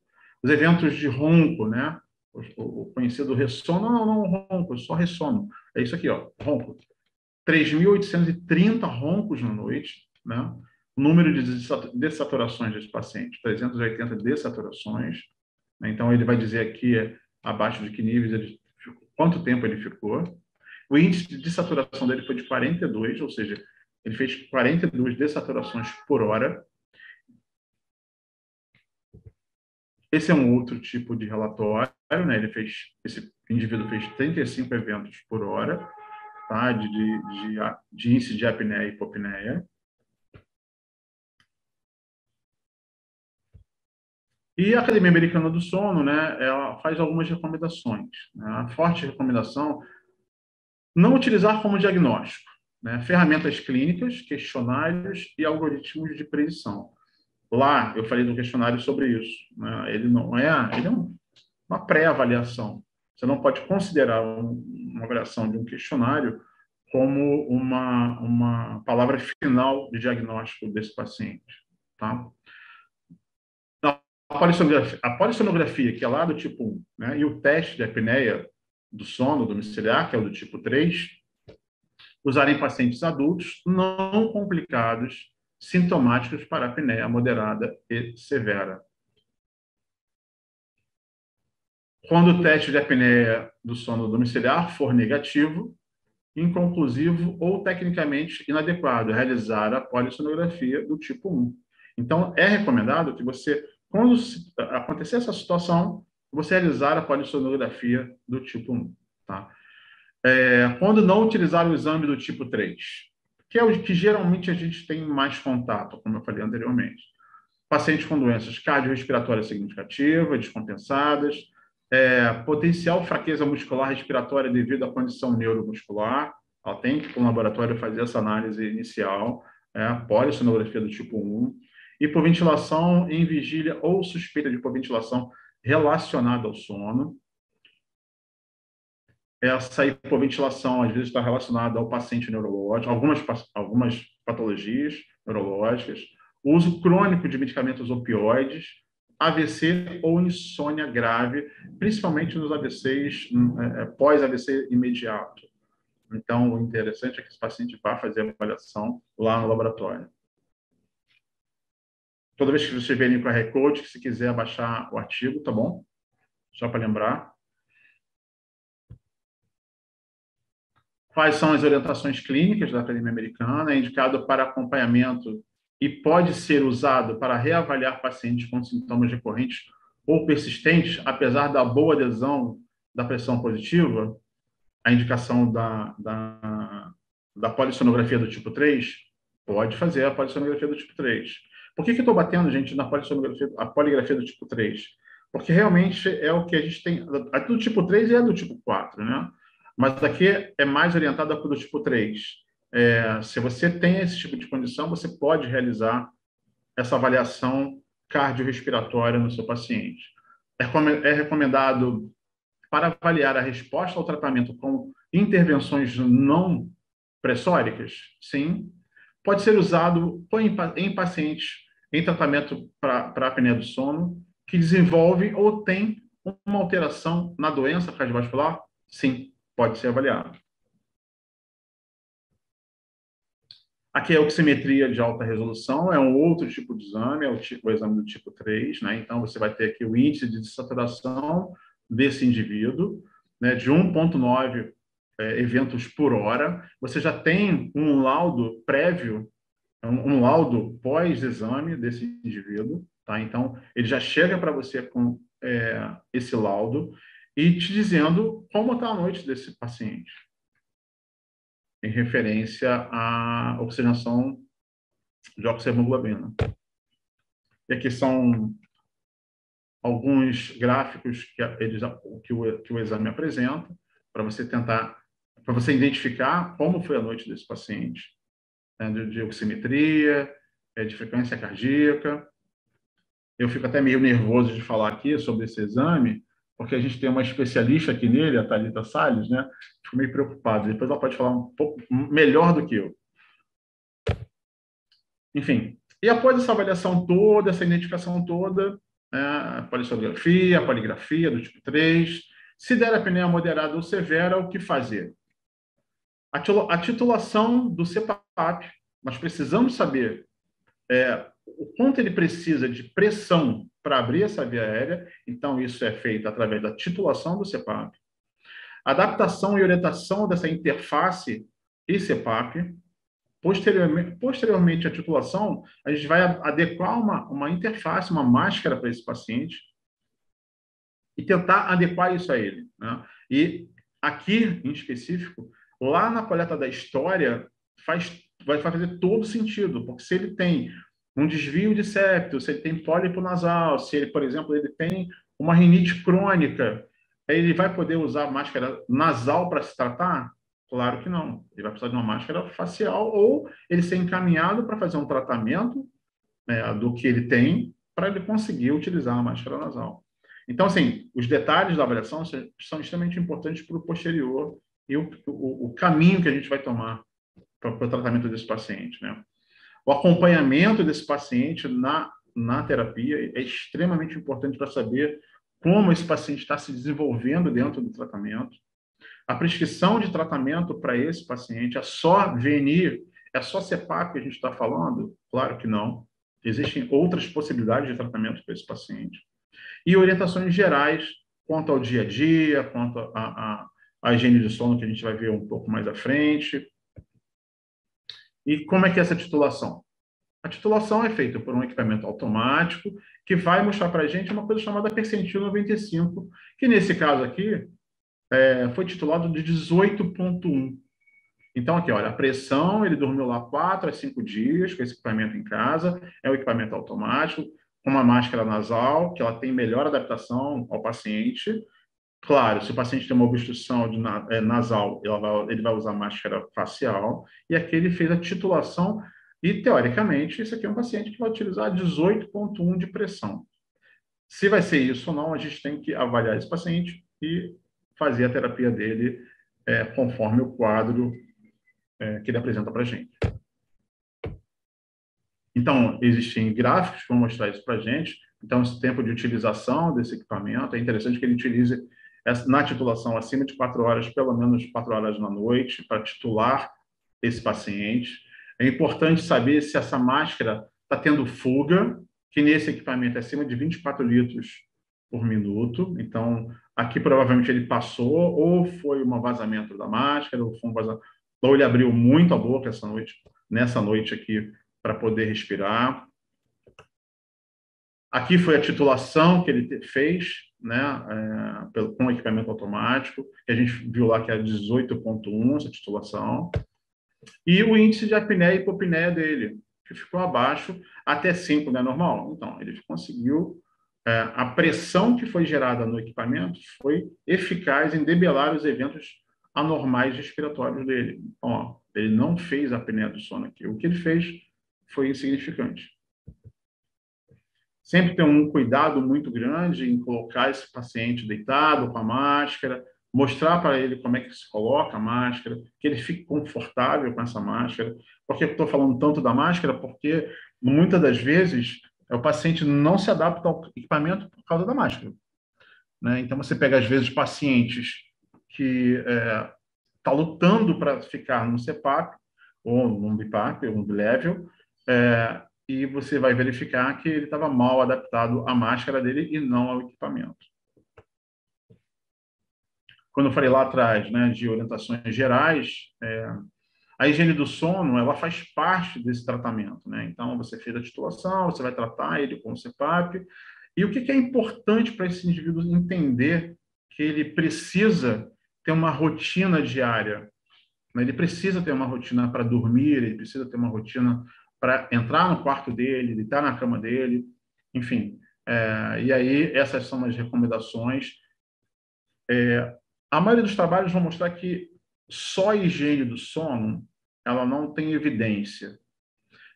Os eventos de ronco, né? O conhecido ressono, não ronco, só ressono. É isso aqui, ó, ronco. 3.830 roncos na noite, né? O número de dessaturações desse paciente, 380 dessaturações. Né? Então, ele vai dizer aqui abaixo de que níveis, quanto tempo ele ficou. O índice de dessaturação dele foi de 42, ou seja, ele fez 42 dessaturações por hora. Esse é um outro tipo de relatório, né? Esse indivíduo fez 35 eventos por hora, tá? de índice de apneia e hipopneia. E a Academia Americana do Sono, né, ela faz algumas recomendações. Né? A forte recomendação, não utilizar como diagnóstico, né? Ferramentas clínicas, questionários e algoritmos de predição. Lá, eu falei do questionário sobre isso. Né? Ele é uma pré-avaliação. Você não pode considerar uma avaliação de um questionário como uma palavra final de diagnóstico desse paciente. Tá? A polissonografia, que é lá do tipo 1, né, e o teste de apneia do sono domiciliar, que é o do tipo 3, usar em pacientes adultos não complicados, sintomáticos para apneia moderada e severa. Quando o teste de apneia do sono domiciliar for negativo, inconclusivo ou tecnicamente inadequado, realizar a polissonografia do tipo 1. Então, é recomendado que você, quando acontecer essa situação, você realizar a polissonografia do tipo 1. Tá? Quando não utilizar o exame do tipo 3, que é o que geralmente a gente tem mais contato, como eu falei anteriormente. Pacientes com doenças cardiorrespiratórias significativas, descompensadas, potencial fraqueza muscular respiratória devido à condição neuromuscular, ela tem que, com o laboratório, fazer essa análise inicial, a polissonografia do tipo 1, hipoventilação em vigília ou suspeita de hipoventilação relacionada ao sono. Essa hipoventilação, às vezes, está relacionada ao paciente neurológico, algumas patologias neurológicas, o uso crônico de medicamentos opioides, AVC ou insônia grave, principalmente nos AVCs pós-AVC imediato. Então, o interessante é que esse paciente vá fazer a avaliação lá no laboratório. Toda vez que vocês verem o QR Code, que se quiser baixar o artigo, tá bom? Só para lembrar. Quais são as orientações clínicas da Academia Americana? É indicado para acompanhamento e pode ser usado para reavaliar pacientes com sintomas recorrentes ou persistentes, apesar da boa adesão da pressão positiva. A indicação da polissonografia do tipo 3, pode fazer a polissonografia do tipo 3. Por que eu estou batendo, gente, na a poligrafia do tipo 3? Porque realmente é o que a gente tem, a do tipo 3 e a do tipo 4, né? Mas aqui é mais orientada para o do tipo 3. Se você tem esse tipo de condição, você pode realizar essa avaliação cardiorrespiratória no seu paciente. É recomendado para avaliar a resposta ao tratamento com intervenções não pressóricas? Sim. Pode ser usado em pacientes em tratamento para apneia do sono que desenvolve ou tem uma alteração na doença cardiovascular? Sim, pode ser avaliado. Aqui é a oximetria de alta resolução, é um outro tipo de exame, é o exame do tipo 3, né? Então, você vai ter aqui o índice de saturação desse indivíduo, né, de 1,9 eventos por hora. Você já tem um laudo prévio, um laudo pós-exame desse indivíduo, tá? Então, ele já chega para você com esse laudo e te dizendo como está a noite desse paciente, em referência à oxigenação de oxemoglobina. E aqui são alguns gráficos que o exame apresenta, para você identificar como foi a noite desse paciente, né, de oximetria, de frequência cardíaca. Eu fico até meio nervoso de falar aqui sobre esse exame, porque a gente tem uma especialista aqui nele, a Thalita Salles, né? Fico meio preocupado. Depois ela pode falar um pouco melhor do que eu. Enfim, e após essa avaliação toda, essa identificação toda, a polissonografia, a poligrafia do tipo 3, se der apneia moderada ou severa, o que fazer? A titulação do CPAP, nós precisamos saber o quanto ele precisa de pressão para abrir essa via aérea, então isso é feito através da titulação do CPAP. Adaptação e orientação dessa interface e CPAP. Posteriormente à titulação, a gente vai adequar uma interface, uma máscara para esse paciente e tentar adequar isso a ele, né? E aqui, em específico, lá na coleta da história, vai fazer todo sentido, porque se ele tem um desvio de septo, se ele tem pólipo nasal, se ele, por exemplo, ele tem uma rinite crônica, ele vai poder usar máscara nasal para se tratar? Claro que não. Ele vai precisar de uma máscara facial ou ele ser encaminhado para fazer um tratamento, né, do que ele tem para ele conseguir utilizar a máscara nasal. Então, assim, os detalhes da avaliação são extremamente importantes para o posterior e o caminho que a gente vai tomar para o tratamento desse paciente, né? O acompanhamento desse paciente na terapia é extremamente importante para saber como esse paciente está se desenvolvendo dentro do tratamento. A prescrição de tratamento para esse paciente é só VNI, é só CPAP que a gente está falando? Claro que não. Existem outras possibilidades de tratamento para esse paciente. E orientações gerais quanto ao dia a dia, quanto à higiene de sono, que a gente vai ver um pouco mais à frente. E como é que é essa titulação? A titulação é feita por um equipamento automático que vai mostrar para a gente uma coisa chamada percentil 95, que nesse caso aqui foi titulado de 18,1. Então, aqui, olha, a pressão, ele dormiu lá 4 a 5 dias com esse equipamento em casa, é um equipamento automático, com uma máscara nasal, que ela tem melhor adaptação ao paciente. Claro, se o paciente tem uma obstrução nasal, ele vai usar máscara facial, e aqui ele fez a titulação, e, teoricamente, esse aqui é um paciente que vai utilizar 18,1 de pressão. Se vai ser isso ou não, a gente tem que avaliar esse paciente e fazer a terapia dele conforme o quadro que ele apresenta para a gente. Então, existem gráficos que vão mostrar isso para a gente, Então, esse tempo de utilização desse equipamento, é interessante que ele utilize na titulação acima de 4 horas, pelo menos 4 horas na noite, para titular esse paciente. É importante saber se essa máscara está tendo fuga, que nesse equipamento é acima de 24 litros por minuto. Então, aqui provavelmente ele passou, ou foi um vazamento da máscara, ou ele abriu muito a boca nessa noite aqui, para poder respirar. Aqui foi a titulação que ele fez, né, com o equipamento automático, que a gente viu lá que é 18,1 essa titulação. E o índice de apneia e hipopneia dele, que ficou abaixo, até 5 não é normal. Então, ele conseguiu, a pressão que foi gerada no equipamento foi eficaz em debelar os eventos anormais respiratórios dele. Então, ó, ele não fez a apneia do sono aqui. O que ele fez foi insignificante. Sempre tem um cuidado muito grande em colocar esse paciente deitado com a máscara, mostrar para ele como é que se coloca a máscara, que ele fique confortável com essa máscara. Por que eu estou falando tanto da máscara? Porque muitas das vezes o paciente não se adapta ao equipamento por causa da máscara, né? Então, você pega, às vezes, pacientes que estão lutando para ficar no CPAP, ou num BiPAP, ou num bilevel, e você vai verificar que ele estava mal adaptado à máscara dele e não ao equipamento. Quando eu falei lá atrás, né, de orientações gerais, a higiene do sono, ela faz parte desse tratamento, né? Então, você fez a titulação, você vai tratar ele com o CPAP. E o que é importante para esse indivíduo entender que ele precisa ter uma rotina diária, né? Ele precisa ter uma rotina para dormir, ele precisa ter uma rotina para entrar no quarto dele, deitar na cama dele, enfim. E aí, essas são as recomendações. A maioria dos trabalhos vão mostrar que só a higiene do sono, ela não tem evidência.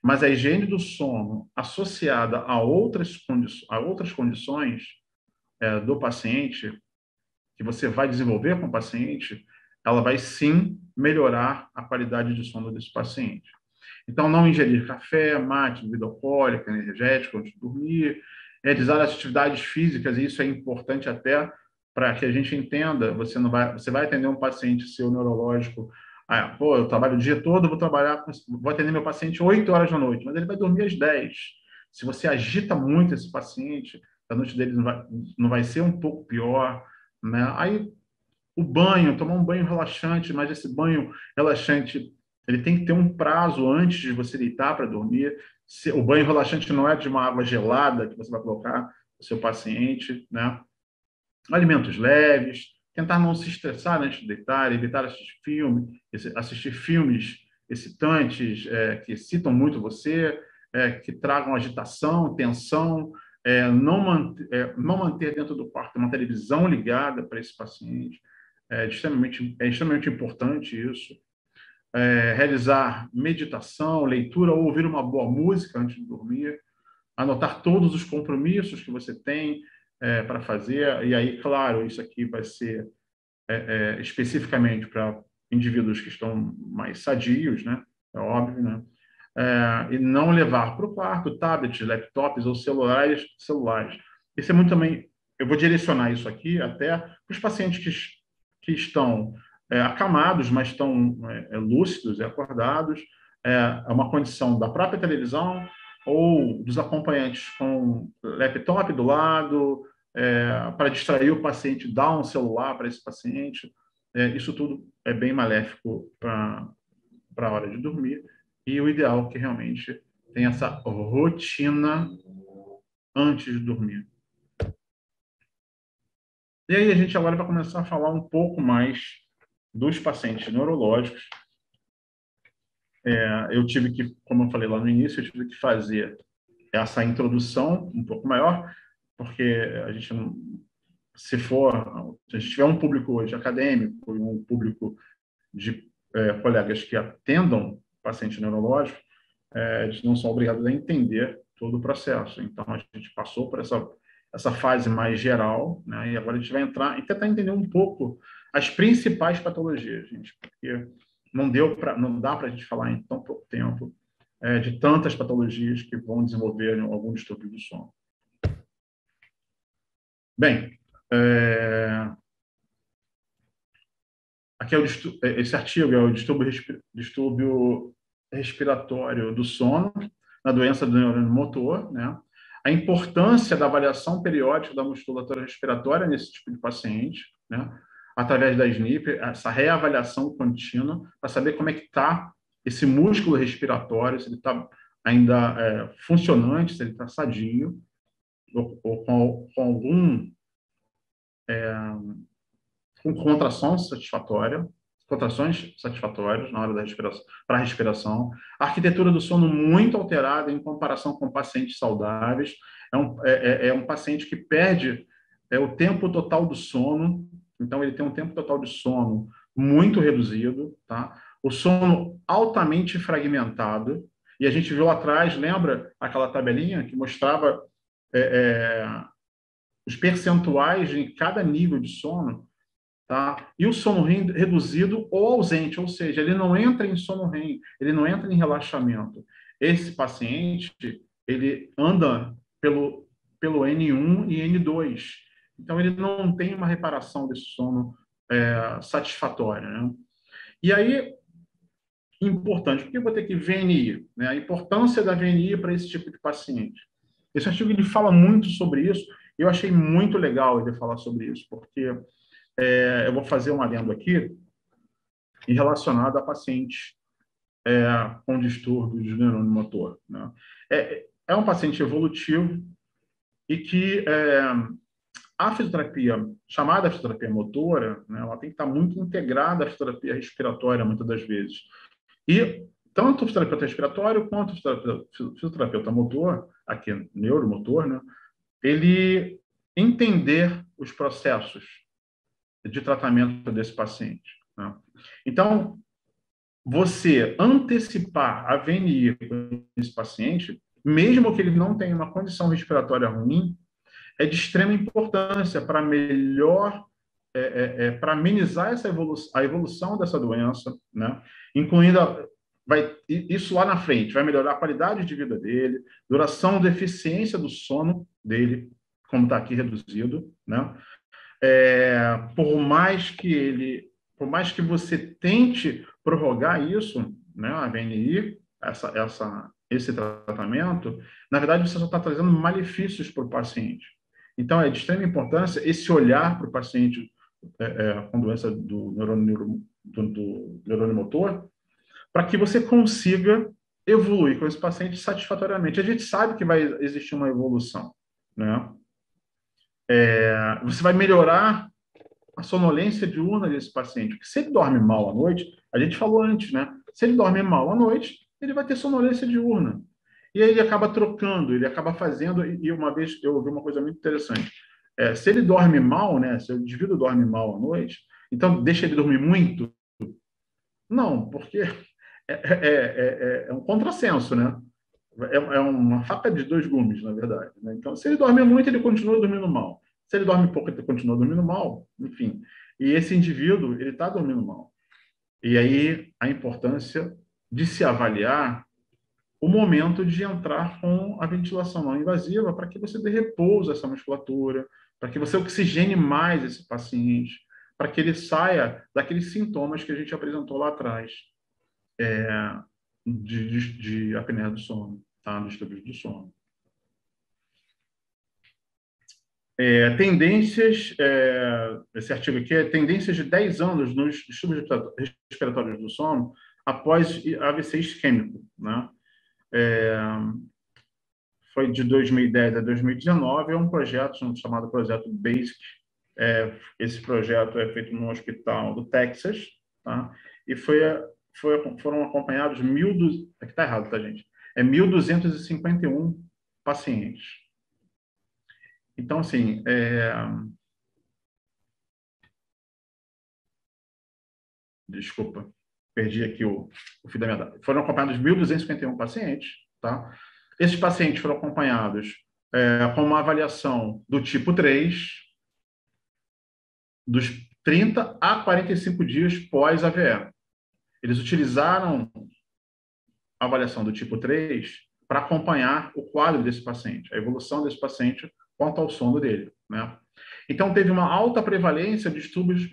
Mas a higiene do sono associada a outras condições do paciente, que você vai desenvolver com o paciente, ela vai sim melhorar a qualidade de sono desse paciente. Então, não ingerir café, mate, bebida alcoólica, energética antes de dormir, realizar atividades físicas, e isso é importante até para que a gente entenda. Você vai atender um paciente seu neurológico, eu trabalho o dia todo, vou atender meu paciente 8 horas da noite, mas ele vai dormir às 10. Se você agita muito esse paciente, a noite dele não vai ser um pouco pior, né? Aí, tomar um banho relaxante, mas esse banho relaxante ele tem que ter um prazo antes de você deitar para dormir. O banho relaxante não é de uma água gelada que você vai colocar no seu paciente, né? Alimentos leves, tentar não se estressar antes de deitar, evitar assistir filmes excitantes, que excitam muito você, que tragam agitação, tensão, não manter dentro do quarto uma televisão ligada para esse paciente. É extremamente importante isso. Realizar meditação, leitura ou ouvir uma boa música antes de dormir, anotar todos os compromissos que você tem para fazer, e aí, claro, isso aqui vai ser especificamente para indivíduos que estão mais sadios, né? É óbvio, né? E não levar para o quarto tablets, laptops ou celulares. Isso é muito também, eu vou direcionar isso aqui até para os pacientes que estão acamados, mas estão lúcidos e acordados. É uma condição da própria televisão ou dos acompanhantes com laptop do lado, para distrair o paciente, dar um celular para esse paciente. Isso tudo é bem maléfico para a hora de dormir. E o ideal é que realmente tenha essa rotina antes de dormir. E aí a gente agora vai começar a falar um pouco mais dos pacientes neurológicos. Eu tive que, como eu falei lá no início, eu tive que fazer essa introdução um pouco maior, porque a gente não, se a gente tiver um público hoje acadêmico e um público de colegas que atendam paciente neurológico, eles não são obrigados a entender todo o processo. Então, a gente passou por essa fase mais geral, né? E agora a gente vai entrar e tentar entender um pouco as principais patologias, gente, porque não dá para a gente falar em tão pouco tempo de tantas patologias que vão desenvolver algum distúrbio do sono. Bem, aqui esse artigo é o distúrbio respiratório do sono, na doença do neurônio motor, né? A importância da avaliação periódica da musculatura respiratória nesse tipo de paciente, né? Através da SNP, essa reavaliação contínua, para saber como é que está esse músculo respiratório, se ele está ainda funcionante, se ele está sadio, ou com algum com contrações satisfatórias na hora da respiração, para a respiração. A arquitetura do sono muito alterada em comparação com pacientes saudáveis. É um paciente que perde o tempo total do sono, então ele tem um tempo total de sono muito reduzido, tá? O sono altamente fragmentado, e a gente viu lá atrás, lembra aquela tabelinha que mostrava os percentuais de cada nível de sono, tá? E o sono REM reduzido ou ausente, ou seja, ele não entra em sono REM, ele não entra em relaxamento. Esse paciente, ele anda pelo N1 e N2, então ele não tem uma reparação desse sono satisfatória, né? E aí, importante, por que eu vou ter que VNI? Né? A importância da VNI para esse tipo de paciente. Esse artigo ele fala muito sobre isso, e eu achei muito legal ele falar sobre isso, porque eu vou fazer um adendo aqui em relacionado a pacientes com distúrbio de neurônio motor, né? É um paciente evolutivo e que a fisioterapia, chamada fisioterapia motora, né, ela tem que estar muito integrada à fisioterapia respiratória, muitas das vezes. E tanto o fisioterapeuta respiratório quanto o fisioterapeuta motor, aqui neuromotor, né, ele entender os processos de tratamento desse paciente, né? Então, você antecipar a VNI desse paciente, mesmo que ele não tenha uma condição respiratória ruim, é de extrema importância para para amenizar a evolução dessa doença, né? Incluindo isso lá na frente, vai melhorar a qualidade de vida dele, duração da eficiência do sono dele, como está aqui reduzido, né? Por mais que você tente prorrogar isso, né, a VNI, esse tratamento, na verdade você só está trazendo malefícios para o paciente. Então é de extrema importância esse olhar para o paciente com doença do neurônio motor, para que você consiga evoluir com esse paciente satisfatoriamente. A gente sabe que vai existir uma evolução, né? Você vai melhorar a sonolência diurna desse paciente, porque se ele dorme mal à noite, a gente falou antes, né? Se ele dorme mal à noite, ele vai ter sonolência diurna. E aí ele acaba trocando, ele acaba fazendo, e uma vez eu ouvi uma coisa muito interessante. Se ele dorme mal, né? Se o indivíduo dorme mal à noite, então deixa ele dormir muito? Não, porque é um contrassenso, né? É uma faca de dois gumes, na verdade, né? Então, se ele dorme muito, ele continua dormindo mal. Se ele dorme pouco, ele continua dormindo mal, enfim. E esse indivíduo, ele está dormindo mal. E aí, a importância de se avaliar o momento de entrar com a ventilação não invasiva para que você dê repouso a essa musculatura, para que você oxigene mais esse paciente, para que ele saia daqueles sintomas que a gente apresentou lá atrás, de apneia do sono, tá? Distúrbios do sono. Tendências, esse artigo aqui é tendências de 10 anos nos distúrbios respiratórios do sono após AVC isquêmico, né? Foi de 2010 a 2019, é um projeto chamado Projeto BASIC. Esse projeto é feito num hospital do Texas, tá? E foram acompanhados aqui está errado, tá, gente? 1.251 pacientes. Então, assim, desculpa, perdi aqui o fio da meada. Foram acompanhados 1.251 pacientes, tá? Esses pacientes foram acompanhados com uma avaliação do tipo 3, dos 30 a 45 dias pós-AVE. Eles utilizaram a avaliação do tipo 3 para acompanhar o quadro desse paciente, a evolução desse paciente quanto ao sono dele, né? Então, teve uma alta prevalência de distúrbios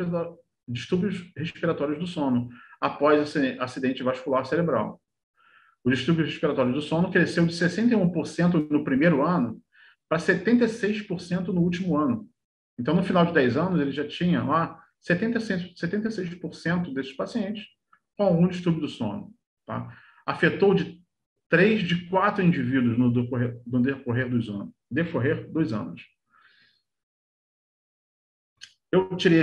respiratórios do sono após esse acidente vascular cerebral. Os distúrbios respiratórios do sono cresceu de 61% no primeiro ano para 76% no último ano. Então, no final de 10 anos, ele já tinha lá 76% desses pacientes com algum distúrbio do sono. Tá? Afetou de 3 de 4 indivíduos no decorrer dos anos. Eu tirei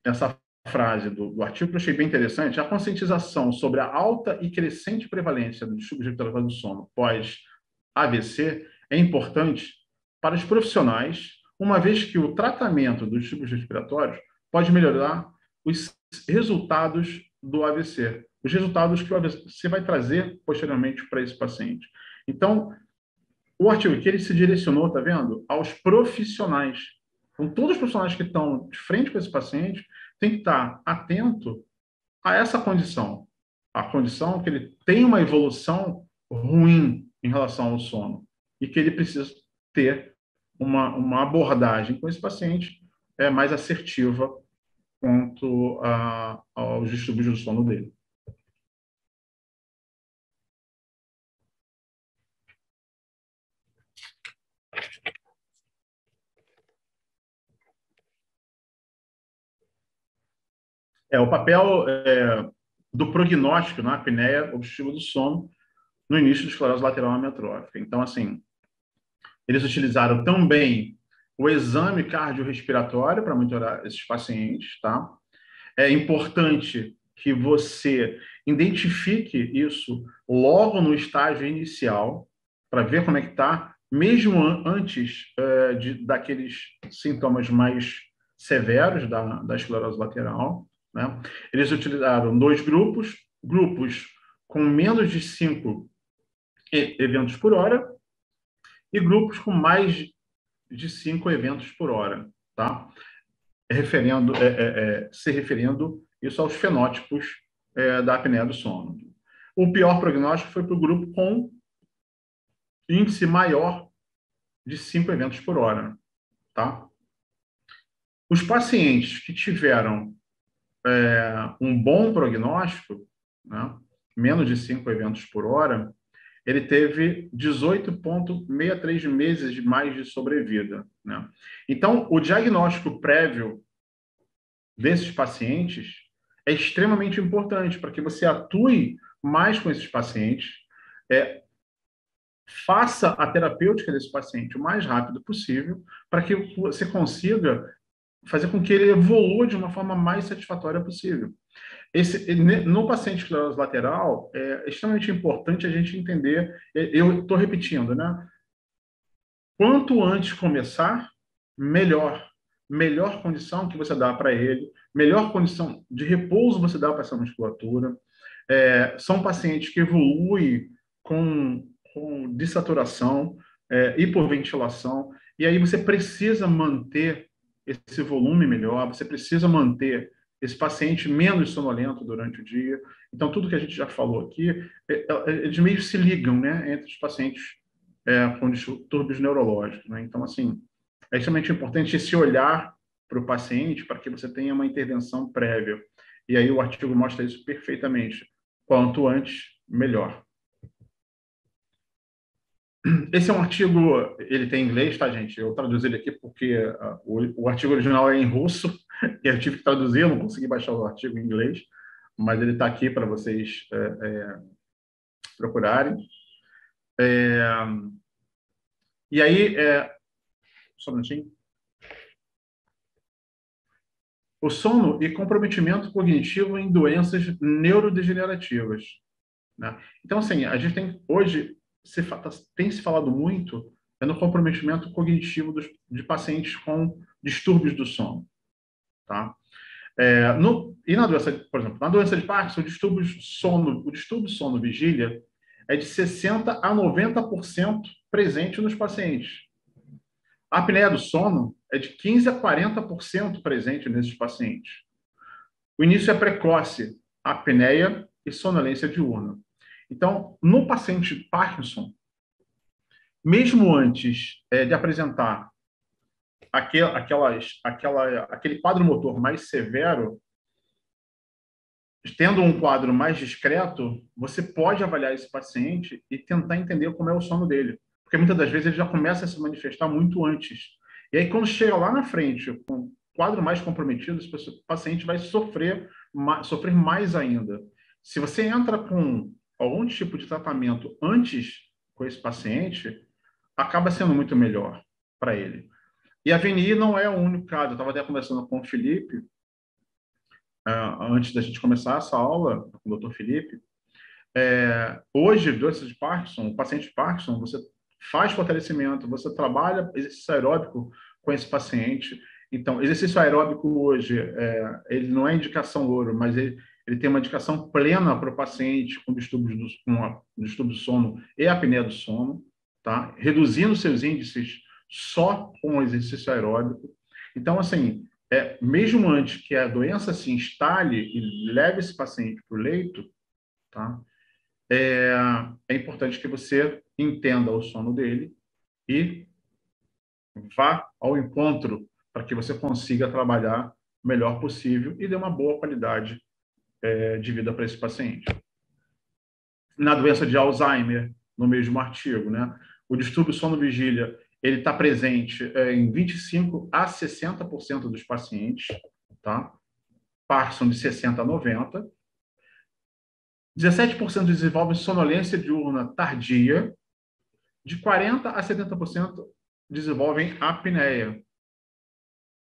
essa frase do artigo que eu achei bem interessante. A conscientização sobre a alta e crescente prevalência do distúrbio respiratório do sono pós-AVC é importante para os profissionais, uma vez que o tratamento dos distúrbios respiratórios pode melhorar os resultados do AVC, os resultados que o AVC vai trazer posteriormente para esse paciente. Então, o artigo aqui ele se direcionou, tá vendo, aos profissionais. Então, todos os profissionais que estão de frente com esse paciente têm que estar atento a essa condição. A condição que ele tem uma evolução ruim em relação ao sono e que ele precisa ter uma abordagem com esse paciente mais assertiva quanto aos distúrbios do sono dele. O papel do prognóstico na apneia obstrutiva do sono no início de esclerose lateral amiotrófica. Então, assim, eles utilizaram também o exame cardiorrespiratório para monitorar esses pacientes, tá? É importante que você identifique isso logo no estágio inicial, para ver como é que está, mesmo antes daqueles sintomas mais severos da esclerose lateral, né? Eles utilizaram 2 grupos com menos de 5 eventos por hora e grupos com mais de 5 eventos por hora, tá? Se referindo isso aos fenótipos da apneia do sono. O pior prognóstico foi para o grupo com índice maior de 5 eventos por hora, tá? Os pacientes que tiveram um bom prognóstico, né, menos de 5 eventos por hora, ele teve 18,63 meses mais de sobrevida, né? Então, o diagnóstico prévio desses pacientes é extremamente importante para que você atue mais com esses pacientes, faça a terapêutica desse paciente o mais rápido possível, para que você consiga fazer com que ele evolua de uma forma mais satisfatória possível. No paciente esclerose lateral, é extremamente importante a gente entender, eu estou repetindo, né? Quanto antes começar, melhor. Melhor condição que você dá para ele, melhor condição de repouso você dá para essa musculatura. São pacientes que evoluem com dessaturação, hipoventilação, e aí você precisa manter esse volume melhor, você precisa manter esse paciente menos sonolento durante o dia. Então, tudo que a gente já falou aqui, eles meio se ligam, né, entre os pacientes com distúrbios neurológicos, né? Então, assim, é extremamente importante esse olhar para o paciente para que você tenha uma intervenção prévia. E aí o artigo mostra isso perfeitamente. Quanto antes, melhor. Esse é um artigo, ele tem em inglês, tá, gente? Eu traduzi ele aqui porque o artigo original é em russo, e eu tive que traduzir, eu não consegui baixar o artigo em inglês, mas ele está aqui para vocês procurarem. E aí, só um minutinho. O sono e comprometimento cognitivo em doenças neurodegenerativas, né? Então, assim, a gente tem hoje tem se falado muito no comprometimento cognitivo de pacientes com distúrbios do sono, tá? E na doença, por exemplo, na doença de Parkinson, o distúrbio sono-vigília é de 60% a 90% presente nos pacientes. A apneia do sono é de 15% a 40% presente nesses pacientes. O início é precoce, apneia e sonolência diurna. Então, no paciente de Parkinson, mesmo antes de apresentar aquele quadro motor mais severo, tendo um quadro mais discreto, você pode avaliar esse paciente e tentar entender como é o sono dele. Porque muitas das vezes ele já começa a se manifestar muito antes. E aí, quando chega lá na frente, com um quadro mais comprometido, esse paciente vai sofrer mais ainda. Se você entra com algum tipo de tratamento antes com esse paciente, acaba sendo muito melhor para ele. E a VNI não é o único caso. Eu estava até conversando com o Felipe, antes da gente começar essa aula, com o Dr. Felipe. Hoje, doença de Parkinson, o paciente de Parkinson, você faz fortalecimento, você trabalha exercício aeróbico com esse paciente. Então, exercício aeróbico hoje, ele não é indicação ouro, mas ele tem uma indicação plena para o paciente com distúrbios do sono e apneia do sono, tá? Reduzindo seus índices só com o exercício aeróbico. Então, assim, mesmo antes que a doença se instale e leve esse paciente para o leito, tá? É importante que você entenda o sono dele e vá ao encontro para que você consiga trabalhar o melhor possível e dê uma boa qualidade de vida para esse paciente. Na doença de Alzheimer, no mesmo artigo, né? O distúrbio sono-vigília, ele está presente em 25% a 60% dos pacientes, tá? Parkinson de 60% a 90%. 17% desenvolvem sonolência diurna tardia. De 40% a 70% desenvolvem apneia,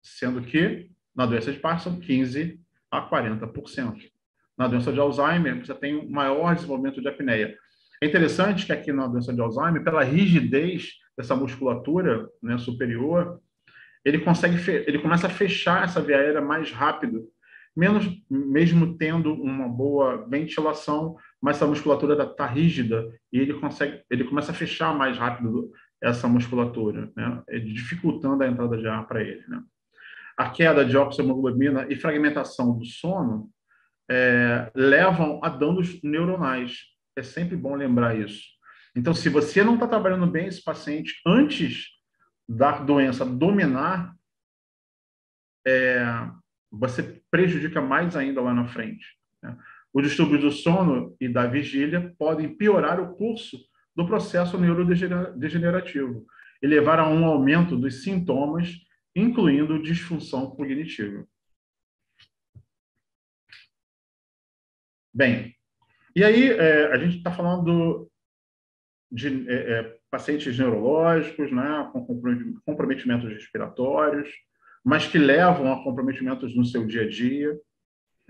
sendo que na doença de Parkinson, 15% a 40%. Na doença de Alzheimer, você tem um maior desenvolvimento de apneia. É interessante que aqui na doença de Alzheimer, pela rigidez dessa musculatura, né, superior, ele começa a fechar essa via aérea mais rápido, mesmo tendo uma boa ventilação, mas essa musculatura está rígida e ele começa a fechar mais rápido essa musculatura, né, dificultando a entrada de ar para ele, né. A queda de oxohemoglobina e fragmentação do sono levam a danos neuronais. É sempre bom lembrar isso. Então, se você não está trabalhando bem esse paciente antes da doença dominar, você prejudica mais ainda lá na frente, né? Os distúrbios do sono e da vigília podem piorar o curso do processo neurodegenerativo e levar a um aumento dos sintomas, incluindo disfunção cognitiva. Bem, e aí a gente está falando de pacientes neurológicos, né, com comprometimentos respiratórios, mas que levam a comprometimentos no seu dia a dia.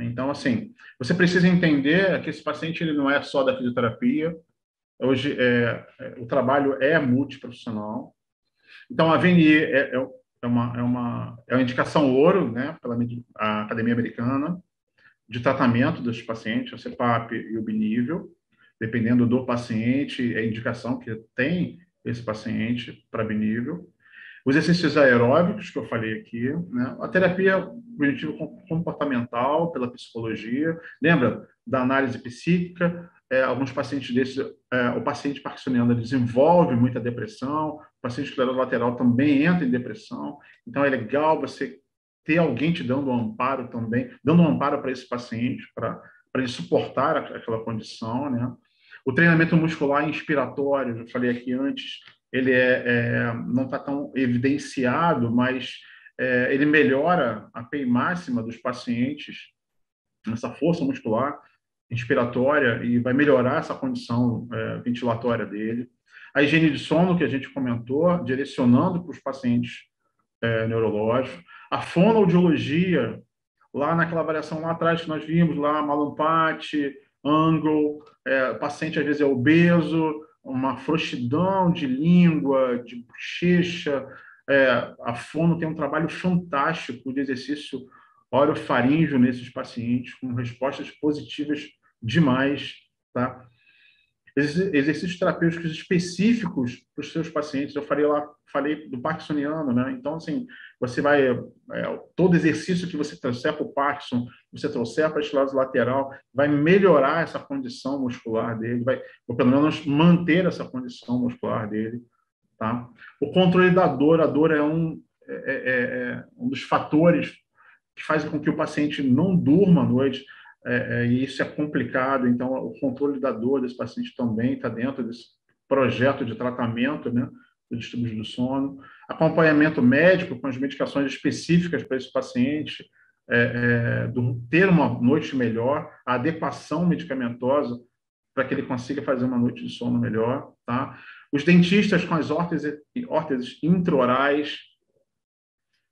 Então, assim, você precisa entender que esse paciente ele não é só da fisioterapia. Hoje, o trabalho é multiprofissional. Então, a VNI é uma indicação ouro, né, pela Academia Americana, de tratamento dos pacientes, a CPAP e o binível, dependendo do paciente, é a indicação que tem esse paciente para binível. Os exercícios aeróbicos, que eu falei aqui, né? A terapia cognitivo-comportamental pela psicologia. Lembra da análise psíquica? Alguns pacientes desses, o paciente parkinsoniano desenvolve muita depressão, o paciente esclerose lateral também entra em depressão. Então, é legal você ter alguém te dando um amparo também, dando um amparo para esse paciente, para ele suportar aquela condição, né? O treinamento muscular inspiratório, eu falei aqui antes, ele não está tão evidenciado, mas ele melhora a PEI máxima dos pacientes, essa força muscular inspiratória, e vai melhorar essa condição ventilatória dele. A higiene de sono, que a gente comentou, direcionando para os pacientes neurológicos. A fonoaudiologia, lá naquela variação lá atrás que nós vimos, lá Mallampati, Angle, o paciente às vezes é obeso, uma frouxidão de língua, de bochecha. A fono tem um trabalho fantástico de exercício orofaríngeo nesses pacientes, com respostas positivas demais, tá? Exercícios terapêuticos específicos para os seus pacientes. Eu falei do parkinsoniano, né? Então, assim, você vai... todo exercício que você trouxer para o Parkinson, você trouxer para a esclerose lateral, vai melhorar essa condição muscular dele, ou pelo menos manter essa condição muscular dele, tá? O controle da dor, a dor um dos fatores que fazem com que o paciente não durma à noite, e isso é complicado. Então, o controle da dor desse paciente também está dentro desse projeto de tratamento, né, do distúrbio do sono. Acompanhamento médico com as medicações específicas para esse paciente, ter uma noite melhor, a adequação medicamentosa para que ele consiga fazer uma noite de sono melhor, tá? Os dentistas com as órteses intraorais.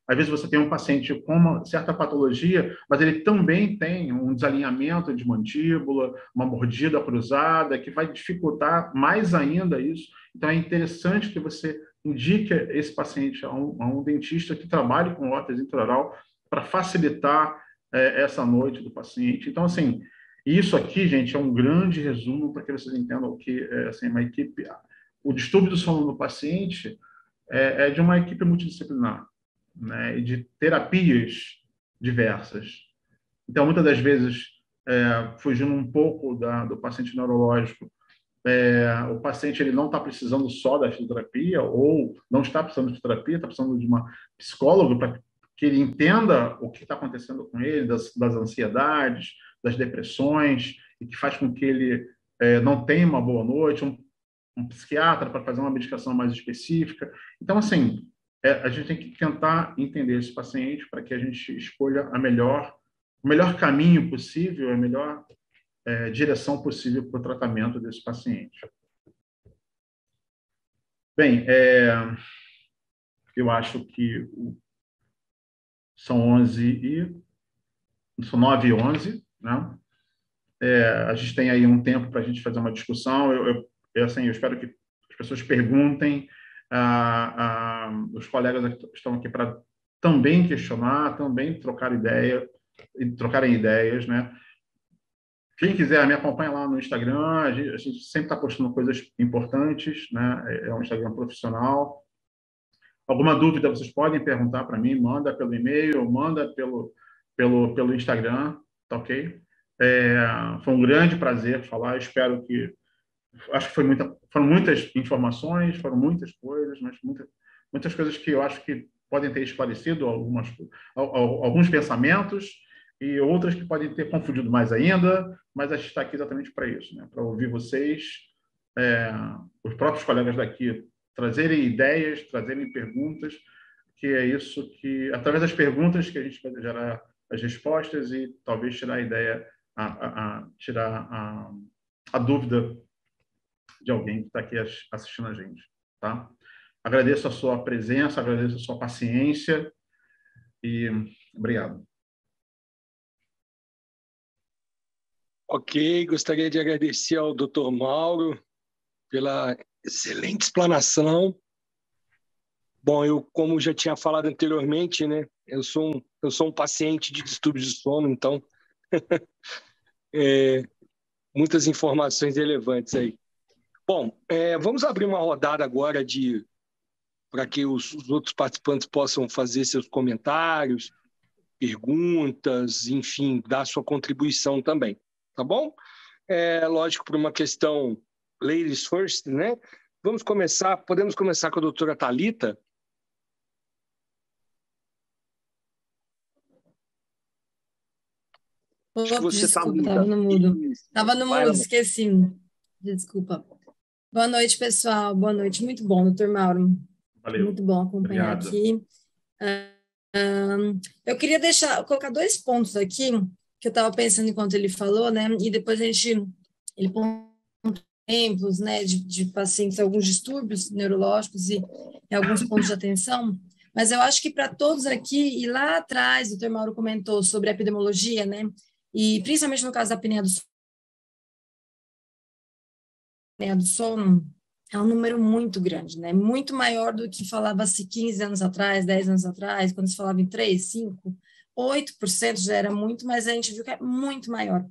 Às vezes você tem um paciente com uma certa patologia, mas ele também tem um desalinhamento de mandíbula, uma mordida cruzada, que vai dificultar mais ainda isso. Então, é interessante que você indique esse paciente a um dentista que trabalhe com órtese intraoral para facilitar essa noite do paciente. Então, assim, isso aqui, gente, é um grande resumo para que vocês entendam que assim, uma equipe, o distúrbio do sono do paciente é de uma equipe multidisciplinar, né, e de terapias diversas. Então, muitas das vezes, fugindo um pouco do paciente neurológico, o paciente ele não está precisando só da fisioterapia, ou não está precisando de fisioterapia, está precisando de uma psicóloga para que ele entenda o que está acontecendo com ele, das ansiedades, das depressões, e que faz com que ele não tenha uma boa noite, um psiquiatra para fazer uma medicação mais específica. Então, assim, a gente tem que tentar entender esse paciente para que a gente escolha o melhor caminho possível, a melhor direção possível para o tratamento desse paciente. Bem, eu acho que são 9h11, né? A gente tem aí um tempo para a gente fazer uma discussão. Assim, eu espero que as pessoas perguntem. Os colegas estão aqui para também questionar, também trocarem ideias, né? Quem quiser, me acompanha lá no Instagram, a gente sempre está postando coisas importantes, né? É um Instagram profissional. Alguma dúvida, vocês podem perguntar para mim, manda pelo e-mail, manda pelo Instagram, tá ok? Foi um grande prazer falar, espero que... Acho que foram muitas informações, foram muitas coisas, mas muitas coisas que eu acho que podem ter esclarecido alguns pensamentos e outras que podem ter confundido mais ainda, mas a gente está aqui exatamente para isso, né? Para ouvir vocês, os próprios colegas daqui, trazerem ideias, trazerem perguntas, que é isso que, através das perguntas, que a gente vai gerar as respostas e talvez tirar a ideia, tirar a dúvida de alguém que está aqui assistindo a gente, tá? Agradeço a sua presença, agradeço a sua paciência e obrigado. Ok, gostaria de agradecer ao Dr. Mauro pela excelente explanação. Bom, eu, como já tinha falado anteriormente, né, eu sou um paciente de distúrbio de sono, então muitas informações relevantes aí. Bom, vamos abrir uma rodada agora para que os outros participantes possam fazer seus comentários, perguntas, enfim, dar sua contribuição também, tá bom? Lógico, por uma questão ladies first, né? Podemos começar com a doutora Thalita. Desculpa, estava no mudo. Estava no mudo, esqueci. Desculpa. Boa noite, pessoal. Boa noite. Muito bom, doutor Mauro. Valeu. Muito bom acompanhar aqui. Eu queria colocar 2 pontos aqui, que eu estava pensando enquanto ele falou, né? E depois ele põe exemplos, né, de pacientes, alguns distúrbios neurológicos e alguns pontos de atenção. Mas eu acho que para todos aqui, e lá atrás o doutor Mauro comentou sobre a epidemiologia, né? E principalmente no caso da apneia do sono, é um número muito grande, né? Muito maior do que falava-se 15 anos atrás, 10 anos atrás, quando se falava em 3, 5, 8% já era muito, mas a gente viu que é muito maior.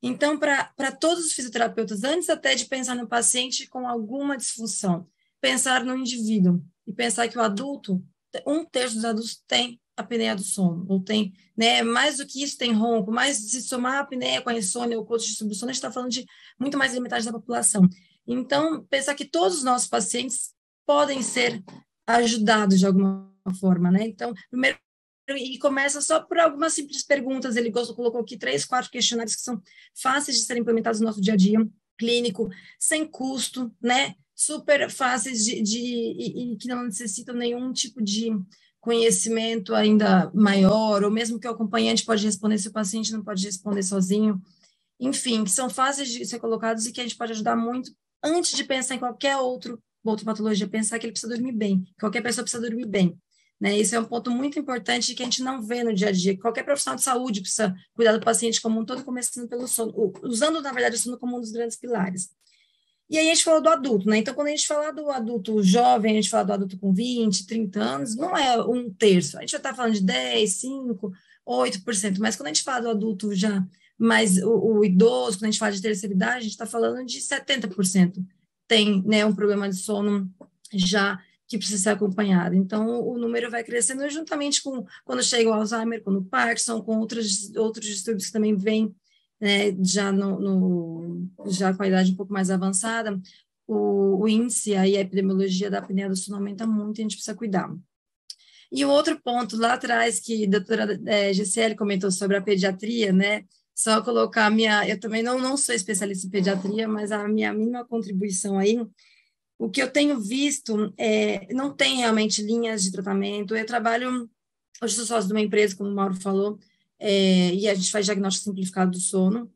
Então, para todos os fisioterapeutas, antes até de pensar no paciente com alguma disfunção, pensar no indivíduo e pensar que o adulto, 1/3 dos adultos tem apneia do sono, ou tem, né, mais do que isso, tem ronco, mas se somar a apneia com a insônia ou com outros distúrbios do sono, a gente está falando de muito mais da metade da população. Então, pensar que todos os nossos pacientes podem ser ajudados de alguma forma, né? Então, primeiro, e começa só por algumas simples perguntas. Ele colocou aqui 3, 4 questionários que são fáceis de serem implementados no nosso dia a dia clínico, sem custo, né? Super fáceis e que não necessitam nenhum tipo de conhecimento ainda maior, ou mesmo que o acompanhante pode responder se o paciente não pode responder sozinho. Enfim, que são fáceis de ser colocados e que a gente pode ajudar muito antes de pensar em qualquer outra patologia, pensar que ele precisa dormir bem. Qualquer pessoa precisa dormir bem. Né? Isso é um ponto muito importante que a gente não vê no dia a dia. Qualquer profissional de saúde precisa cuidar do paciente como um todo, começando pelo sono, usando, na verdade, o sono como um dos grandes pilares. E aí a gente falou do adulto, né? Então, quando a gente fala do adulto jovem, a gente fala do adulto com 20, 30 anos, não é um terço. A gente já está falando de 10, 5, 8%. Mas quando a gente fala do adulto já mais o idoso, quando a gente fala de terceira idade, a gente está falando de 70%. Tem, né, um problema de sono já que precisa ser acompanhado. Então, o número vai crescendo juntamente com quando chega o Alzheimer, com o Parkinson, com outros distúrbios que também vêm, né, já, já com a idade um pouco mais avançada, o índice e a epidemiologia da apneia do sono aumenta muito e a gente precisa cuidar. E o outro ponto lá atrás, que a doutora Gisele comentou sobre a pediatria, né, só colocar eu também não sou especialista em pediatria, mas a minha mínima contribuição aí, o que eu tenho visto não tem realmente linhas de tratamento. Eu trabalho, hoje sou sócio de uma empresa, como o Mauro falou, e a gente faz diagnóstico simplificado do sono.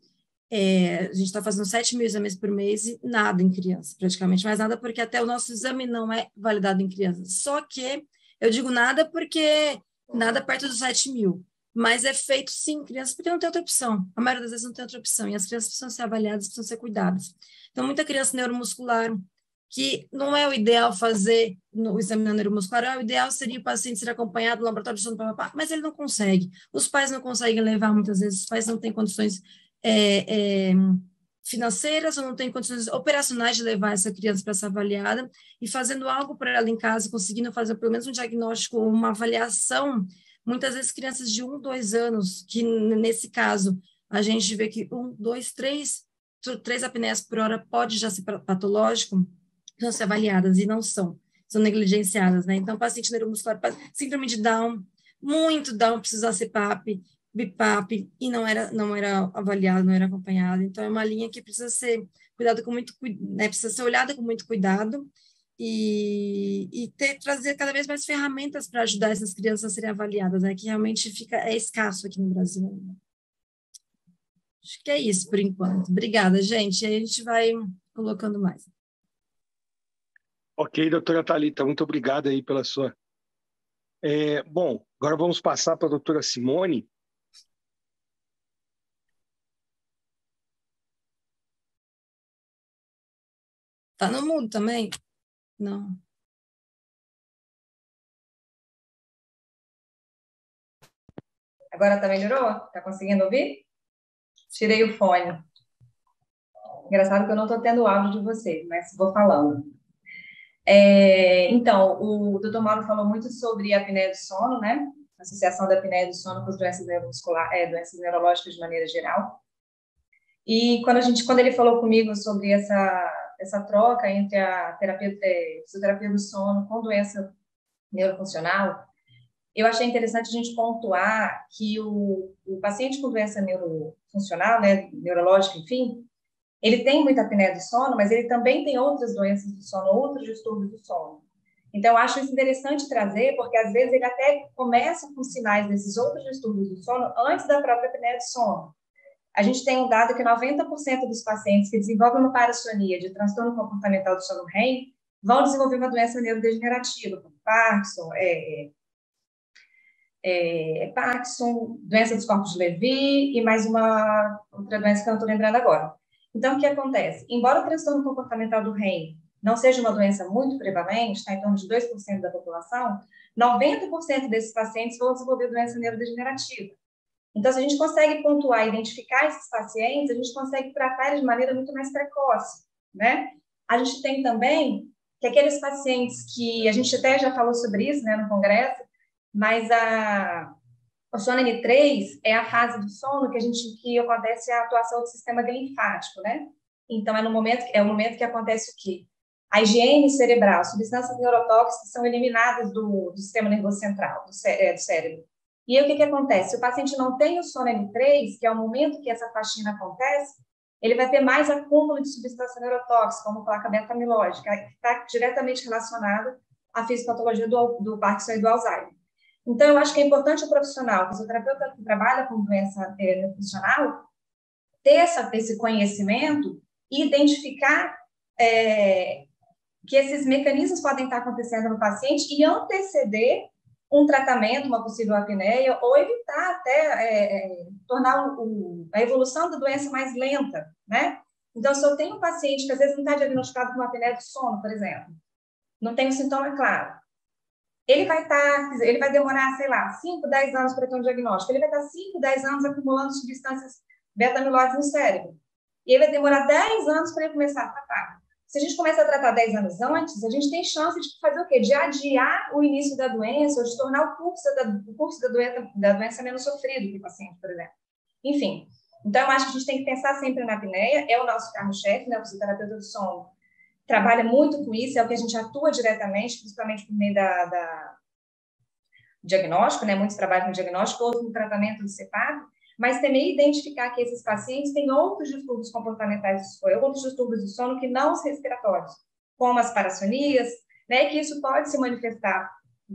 A gente está fazendo 7 mil exames por mês e nada em criança, praticamente mais nada, porque até o nosso exame não é validado em criança. Só que eu digo nada porque nada perto dos 7 mil. Mas é feito, sim, em crianças, porque não tem outra opção. A maioria das vezes não tem outra opção. E as crianças precisam ser avaliadas, precisam ser cuidadas. Então, muita criança neuromuscular, que não é o ideal fazer no exame neuromuscular, o ideal seria o paciente ser acompanhado no laboratório de sono, mas ele não consegue. Os pais não conseguem levar, muitas vezes, os pais não têm condições financeiras ou não têm condições operacionais de levar essa criança para ser avaliada, e fazendo algo para ela em casa, conseguindo fazer pelo menos um diagnóstico, uma avaliação. Muitas vezes crianças de 1, 2 anos, que nesse caso a gente vê que 1, 2, 3 apneias por hora pode já ser patológico, não ser avaliadas e não são negligenciadas, né? Então, paciente neuromuscular, síndrome de Down, muito Down, precisa ser PAP, BIPAP, e não era avaliado, não era acompanhado. Então, é uma linha que precisa ser cuidado com muito, né? Precisa ser olhada com muito cuidado e trazer cada vez mais ferramentas para ajudar essas crianças a serem avaliadas, né? Que realmente é escasso aqui no Brasil. Acho que é isso por enquanto. Obrigada, gente. Aí a gente vai colocando mais. Ok, doutora Thalita, muito obrigado aí pela sua... Bom, agora vamos passar para a doutora Simone. Tá no mudo também? Não. Agora tá melhorou? Tá conseguindo ouvir? Tirei o fone. Engraçado que eu não tô tendo áudio de vocês, mas vou falando. Então, o Dr. Mauro falou muito sobre a apneia do sono, né? A associação da apneia do sono com as doenças doenças neurológicas de maneira geral. E quando ele falou comigo sobre essa troca entre a fisioterapia do sono com doença neurofuncional, eu achei interessante a gente pontuar que o paciente com doença neurofuncional, né, neurológica, enfim, ele tem muita apneia do sono, mas ele também tem outras doenças do sono, outros distúrbios do sono. Então, eu acho isso interessante trazer, porque às vezes ele até começa com sinais desses outros distúrbios do sono antes da própria apneia do sono. A gente tem um dado que 90% dos pacientes que desenvolvem uma parassonia de transtorno comportamental do sono REM vão desenvolver uma doença neurodegenerativa, como Parkinson, Parkinson, doença dos corpos de Levy e mais uma outra doença que eu não estou lembrando agora. Então, o que acontece? Embora o transtorno comportamental do REM não seja uma doença muito prevalente, está em torno de 2% da população, 90% desses pacientes vão desenvolver doença neurodegenerativa. Então, se a gente consegue pontuar e identificar esses pacientes, a gente consegue tratar eles de maneira muito mais precoce, né? A gente tem também que aqueles pacientes que, a gente até já falou sobre isso, né, no congresso, mas o sono N3 é a fase do sono que acontece a atuação do sistema linfático, né? Então, é o momento que acontece o quê? A higiene cerebral, substâncias neurotóxicas são eliminadas do sistema nervoso central, do cérebro. E aí, o que acontece? Se o paciente não tem o sono M3, que é o momento que essa faxina acontece, ele vai ter mais acúmulo de substância neurotóxica, como placa beta-amilóide, que está diretamente relacionada à fisiopatologia do Parkinson e do Alzheimer. Então, eu acho que é importante o profissional, o fisioterapeuta que trabalha com doença nutricional, ter esse conhecimento e identificar que esses mecanismos podem estar acontecendo no paciente e anteceder um tratamento, uma possível apneia, ou evitar até tornar a evolução da doença mais lenta, né? Então, se eu tenho um paciente que às vezes não está diagnosticado com uma apneia do sono, por exemplo, não tem um sintoma claro, ele vai demorar, sei lá, 5, 10 anos para ter um diagnóstico, ele vai estar 5, 10 anos acumulando substâncias beta-amiloides no cérebro, e ele vai demorar 10 anos para ele começar a tratar. Se a gente começa a tratar 10 anos antes, a gente tem chance de fazer o quê? De adiar o início da doença ou de tornar o curso da doença menos sofrido que o paciente, por exemplo. Enfim, então eu acho que a gente tem que pensar sempre na apneia, é o nosso carro-chefe, né? O fisioterapeuta do sono trabalha muito com isso, é o que a gente atua diretamente, principalmente por meio da diagnóstico, né? Muitos trabalham com diagnóstico, outros no tratamento do CPAP, mas também identificar que esses pacientes têm outros distúrbios comportamentais, outros distúrbios do sono que não os respiratórios, como as parassonias, né, que isso pode se manifestar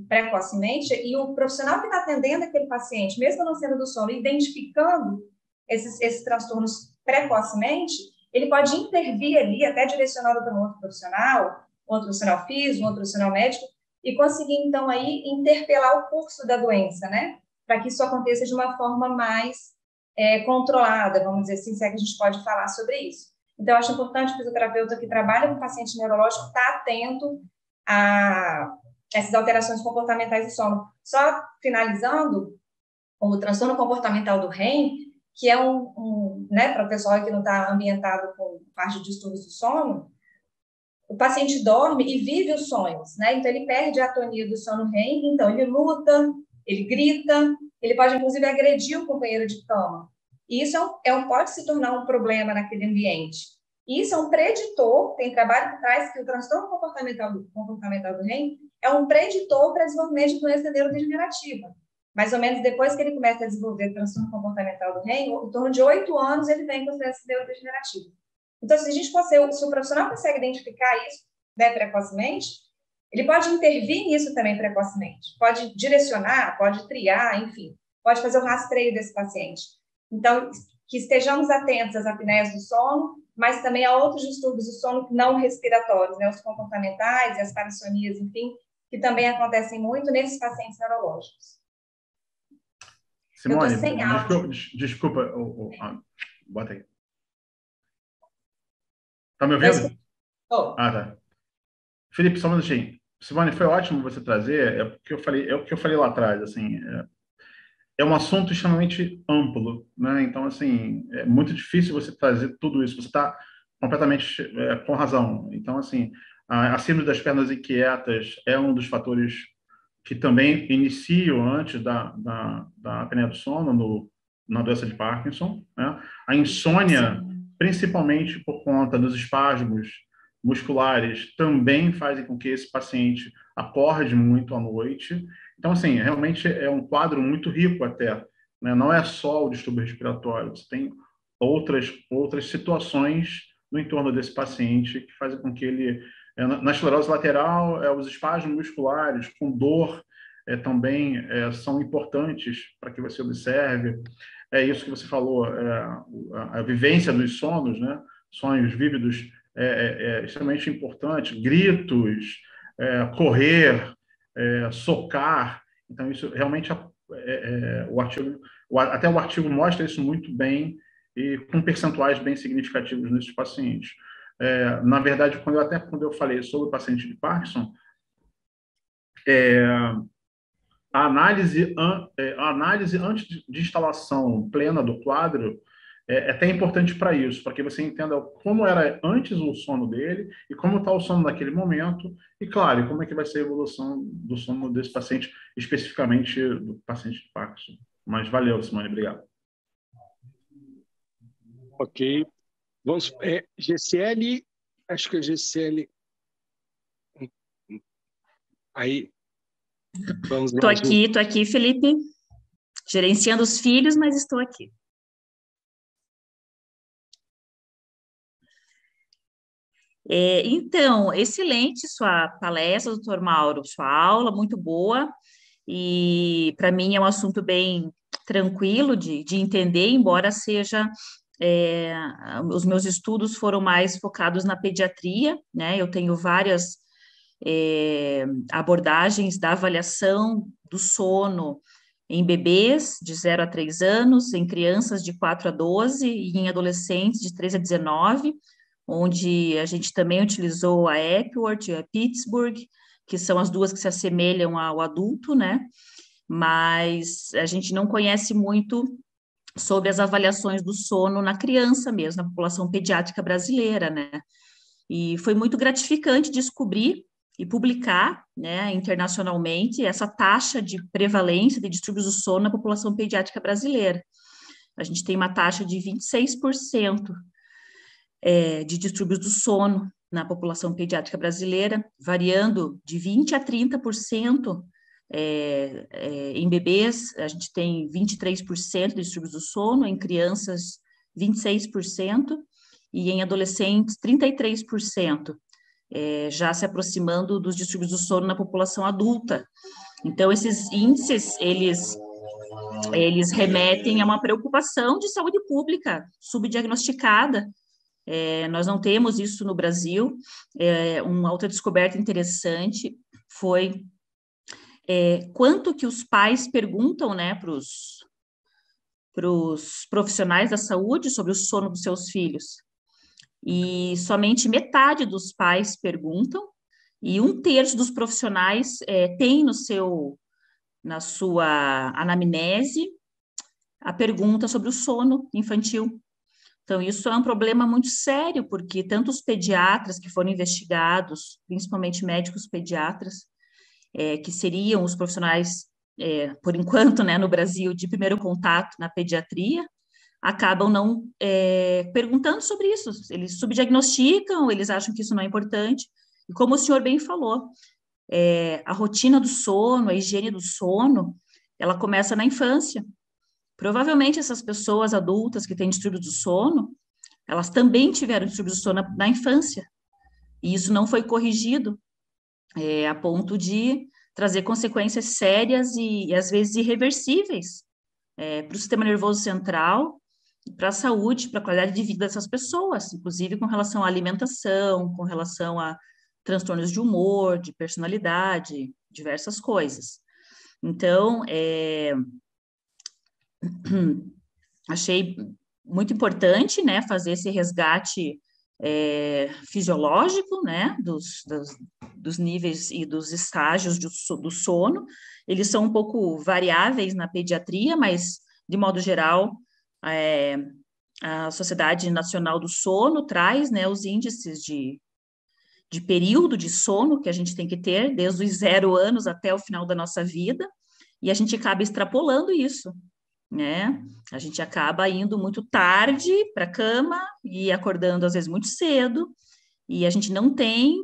precocemente, e o profissional que está atendendo aquele paciente, mesmo não sendo do sono, identificando esses transtornos precocemente, ele pode intervir ali, até direcionado para um outro profissional físico, um outro profissional médico, e conseguir, então, aí, interpelar o curso da doença, né, para que isso aconteça de uma forma mais controlada, vamos dizer assim, se é que a gente pode falar sobre isso. Então, eu acho importante o fisioterapeuta que trabalha com paciente neurológico estar atento a essas alterações comportamentais do sono. Só finalizando, o transtorno comportamental do REM, que é né, para o pessoal que não está ambientado com parte de distúrbios do sono, o paciente dorme e vive os sonhos, né? Então, ele perde a atonia do sono REM, então ele luta, ele grita, ele pode, inclusive, agredir o companheiro de cama. E isso pode se tornar um problema naquele ambiente. E isso é um preditor, tem trabalho que traz que o transtorno comportamental do REM é um preditor para desenvolvimento de doença neurodegenerativa. Mais ou menos depois que ele começa a desenvolver o transtorno comportamental do REM, em torno de 8 anos ele vem com doença neurodegenerativa. Então, se o profissional consegue identificar isso, né, precocemente, ele pode intervir nisso também precocemente, pode direcionar, pode triar, enfim, pode fazer o rastreio desse paciente. Então, que estejamos atentos às apneias do sono, mas também a outros distúrbios do sono não respiratórios, né, os comportamentais e as parassonias, enfim, que também acontecem muito nesses pacientes neurológicos. Simone, eu tô sem áudio. Desculpa, bota aí. Tá me ouvindo? Tá. Felipe, só um minutinho. Simone, foi ótimo você trazer, é o que eu falei lá atrás, assim, é um assunto extremamente amplo, né? Então, assim, é muito difícil você trazer tudo isso. Você está completamente com razão. Então, assim, a síndrome das pernas inquietas é um dos fatores que também iniciam antes da apneia do sono na doença de Parkinson, né? A insônia, principalmente por conta dos espasmos musculares, também fazem com que esse paciente acorde muito à noite. Então, assim, realmente é um quadro muito rico até, né? Não é só o distúrbio respiratório, você tem outras situações no entorno desse paciente que fazem com que ele... Na esclerose lateral, os espasmos musculares com dor também são importantes para que você observe. É isso que você falou, a vivência dos sonos, né? Sonhos vívidos é extremamente importante. Gritos, correr, socar. Então, isso realmente até o artigo mostra isso muito bem e com percentuais bem significativos nesses pacientes. Na verdade, quando eu falei sobre o paciente de Parkinson, a análise antes de instalação plena do quadro é até importante para isso, para que você entenda como era antes o sono dele e como está o sono naquele momento e, claro, como é que vai ser a evolução do sono desse paciente, especificamente do paciente de Parkinson. Mas valeu, Simone, obrigado. Ok. Vamos, GCL, acho que a GCL Aí, vamos lá. Estou aqui, Felipe, gerenciando os filhos, mas estou aqui. Então, excelente sua palestra, doutor Mauro, sua aula, muito boa, e para mim é um assunto bem tranquilo de entender, embora seja, os meus estudos foram mais focados na pediatria, né? Eu tenho várias abordagens da avaliação do sono em bebês de 0 a 3 anos, em crianças de 4 a 12 e em adolescentes de 3 a 19, onde a gente também utilizou a Epworth e a Pittsburgh, que são as duas que se assemelham ao adulto, né? Mas a gente não conhece muito sobre as avaliações do sono na criança mesmo, na população pediátrica brasileira, né? E foi muito gratificante descobrir e publicar, né, internacionalmente essa taxa de prevalência de distúrbios do sono na população pediátrica brasileira. A gente tem uma taxa de 26% de distúrbios do sono na população pediátrica brasileira, variando de 20% a 30%. Em bebês, a gente tem 23% de distúrbios do sono, em crianças, 26%, e em adolescentes, 33%, já se aproximando dos distúrbios do sono na população adulta. Então, esses índices, eles remetem a uma preocupação de saúde pública subdiagnosticada. Nós não temos isso no Brasil. Uma outra descoberta interessante foi quanto que os pais perguntam, né, para os profissionais da saúde sobre o sono dos seus filhos. E somente metade dos pais perguntam, e 1/3 dos profissionais tem na sua anamnese a pergunta sobre o sono infantil. Então, isso é um problema muito sério, porque tanto os pediatras que foram investigados, principalmente médicos pediatras, que seriam os profissionais, por enquanto, né, no Brasil, de primeiro contato na pediatria, acabam não perguntando sobre isso. Eles subdiagnosticam, eles acham que isso não é importante. E como o senhor bem falou, a rotina do sono, a higiene do sono, ela começa na infância. Provavelmente essas pessoas adultas que têm distúrbios do sono, elas também tiveram distúrbios do sono na infância. E isso não foi corrigido, a ponto de trazer consequências sérias e às vezes irreversíveis para o sistema nervoso central, para a saúde, para a qualidade de vida dessas pessoas, inclusive com relação à alimentação, com relação a transtornos de humor, de personalidade, diversas coisas. Então, achei muito importante, né, fazer esse resgate fisiológico, né, dos níveis e dos estágios do sono. Eles são um pouco variáveis na pediatria, mas, de modo geral, a Sociedade Nacional do Sono traz, né, os índices de período de sono que a gente tem que ter, desde os 0 anos até o final da nossa vida, e a gente acaba extrapolando isso, né? A gente acaba indo muito tarde para a cama e acordando, às vezes, muito cedo, e a gente não tem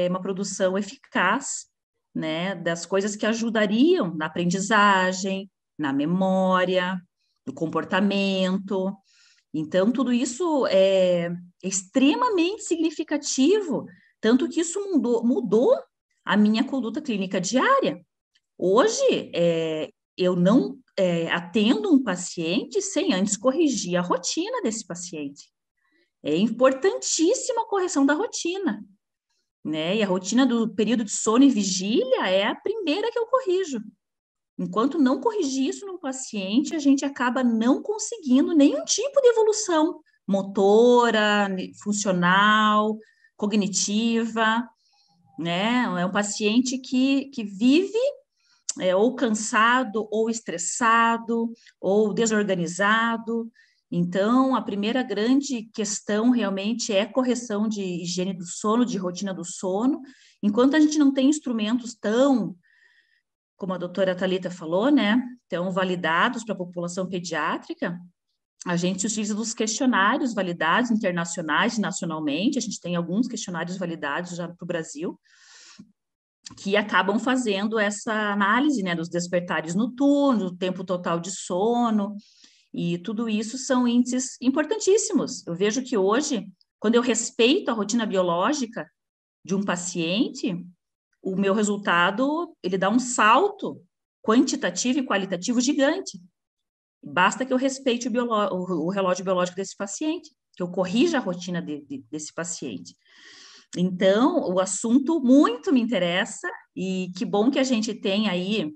uma produção eficaz, né, das coisas que ajudariam na aprendizagem, na memória, no comportamento. Então, tudo isso é extremamente significativo, tanto que isso mudou a minha conduta clínica diária. Hoje, eu não atendo um paciente sem antes corrigir a rotina desse paciente. É importantíssima a correção da rotina, né? E a rotina do período de sono e vigília é a primeira que eu corrijo. Enquanto não corrigir isso no paciente, a gente acaba não conseguindo nenhum tipo de evolução motora, funcional, cognitiva, né? É um paciente que vive ou cansado, ou estressado, ou desorganizado. Então, a primeira grande questão realmente é correção de higiene do sono, de rotina do sono. Enquanto a gente não tem instrumentos tão, como a doutora Thalita falou, né, tão validados para a população pediátrica, a gente utiliza dos questionários validados internacionais e nacionalmente. A gente tem alguns questionários validados já para o Brasil, que acabam fazendo essa análise, né, dos despertares noturnos, do tempo total de sono, e tudo isso são índices importantíssimos. Eu vejo que hoje, quando eu respeito a rotina biológica de um paciente, o meu resultado, ele dá um salto quantitativo e qualitativo gigante. Basta que eu respeite o relógio biológico desse paciente, que eu corrija a rotina desse paciente. Então, o assunto muito me interessa, e que bom que a gente tem aí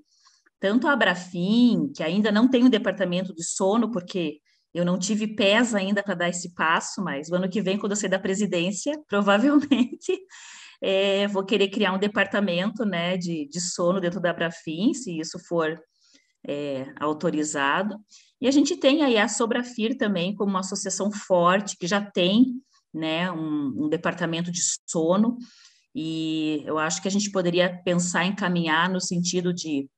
tanto a Abrafim, que ainda não tem um departamento de sono, porque eu não tive pés ainda para dar esse passo, mas o ano que vem, quando eu sair da presidência, provavelmente vou querer criar um departamento, né, de sono dentro da Abrafim, se isso for autorizado. E a gente tem aí a Sobrafir também como uma associação forte, que já tem, né, um departamento de sono, e eu acho que a gente poderia pensar em caminhar no sentido de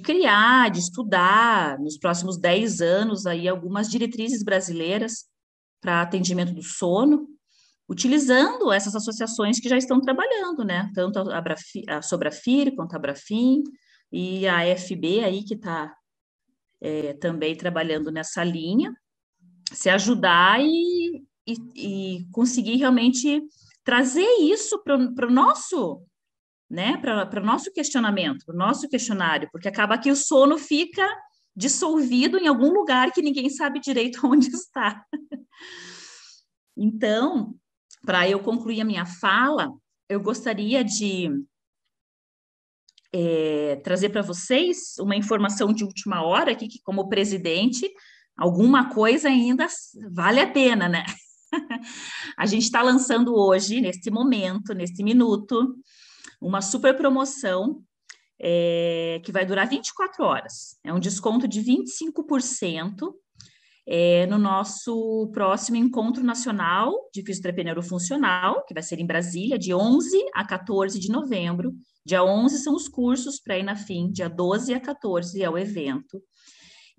criar, de estudar, nos próximos 10 anos, aí, algumas diretrizes brasileiras para atendimento do sono, utilizando essas associações que já estão trabalhando, né? Tanto a Sobrafir quanto a Abrafim, e a AFB aí, que está também trabalhando nessa linha, se ajudar e conseguir realmente trazer isso para o nosso, né, para o nosso questionamento, para o nosso questionário, porque acaba que o sono fica dissolvido em algum lugar que ninguém sabe direito onde está. Então, para eu concluir a minha fala, eu gostaria de trazer para vocês uma informação de última hora aqui, que como presidente, alguma coisa ainda vale a pena, né? A gente está lançando hoje, neste momento, neste minuto, uma super promoção que vai durar 24 horas. É um desconto de 25% no nosso próximo Encontro Nacional de Fisioterapia Neurofuncional, que vai ser em Brasília, de 11 a 14 de novembro. Dia 11 são os cursos para Enafim, dia 12 a 14 é o evento.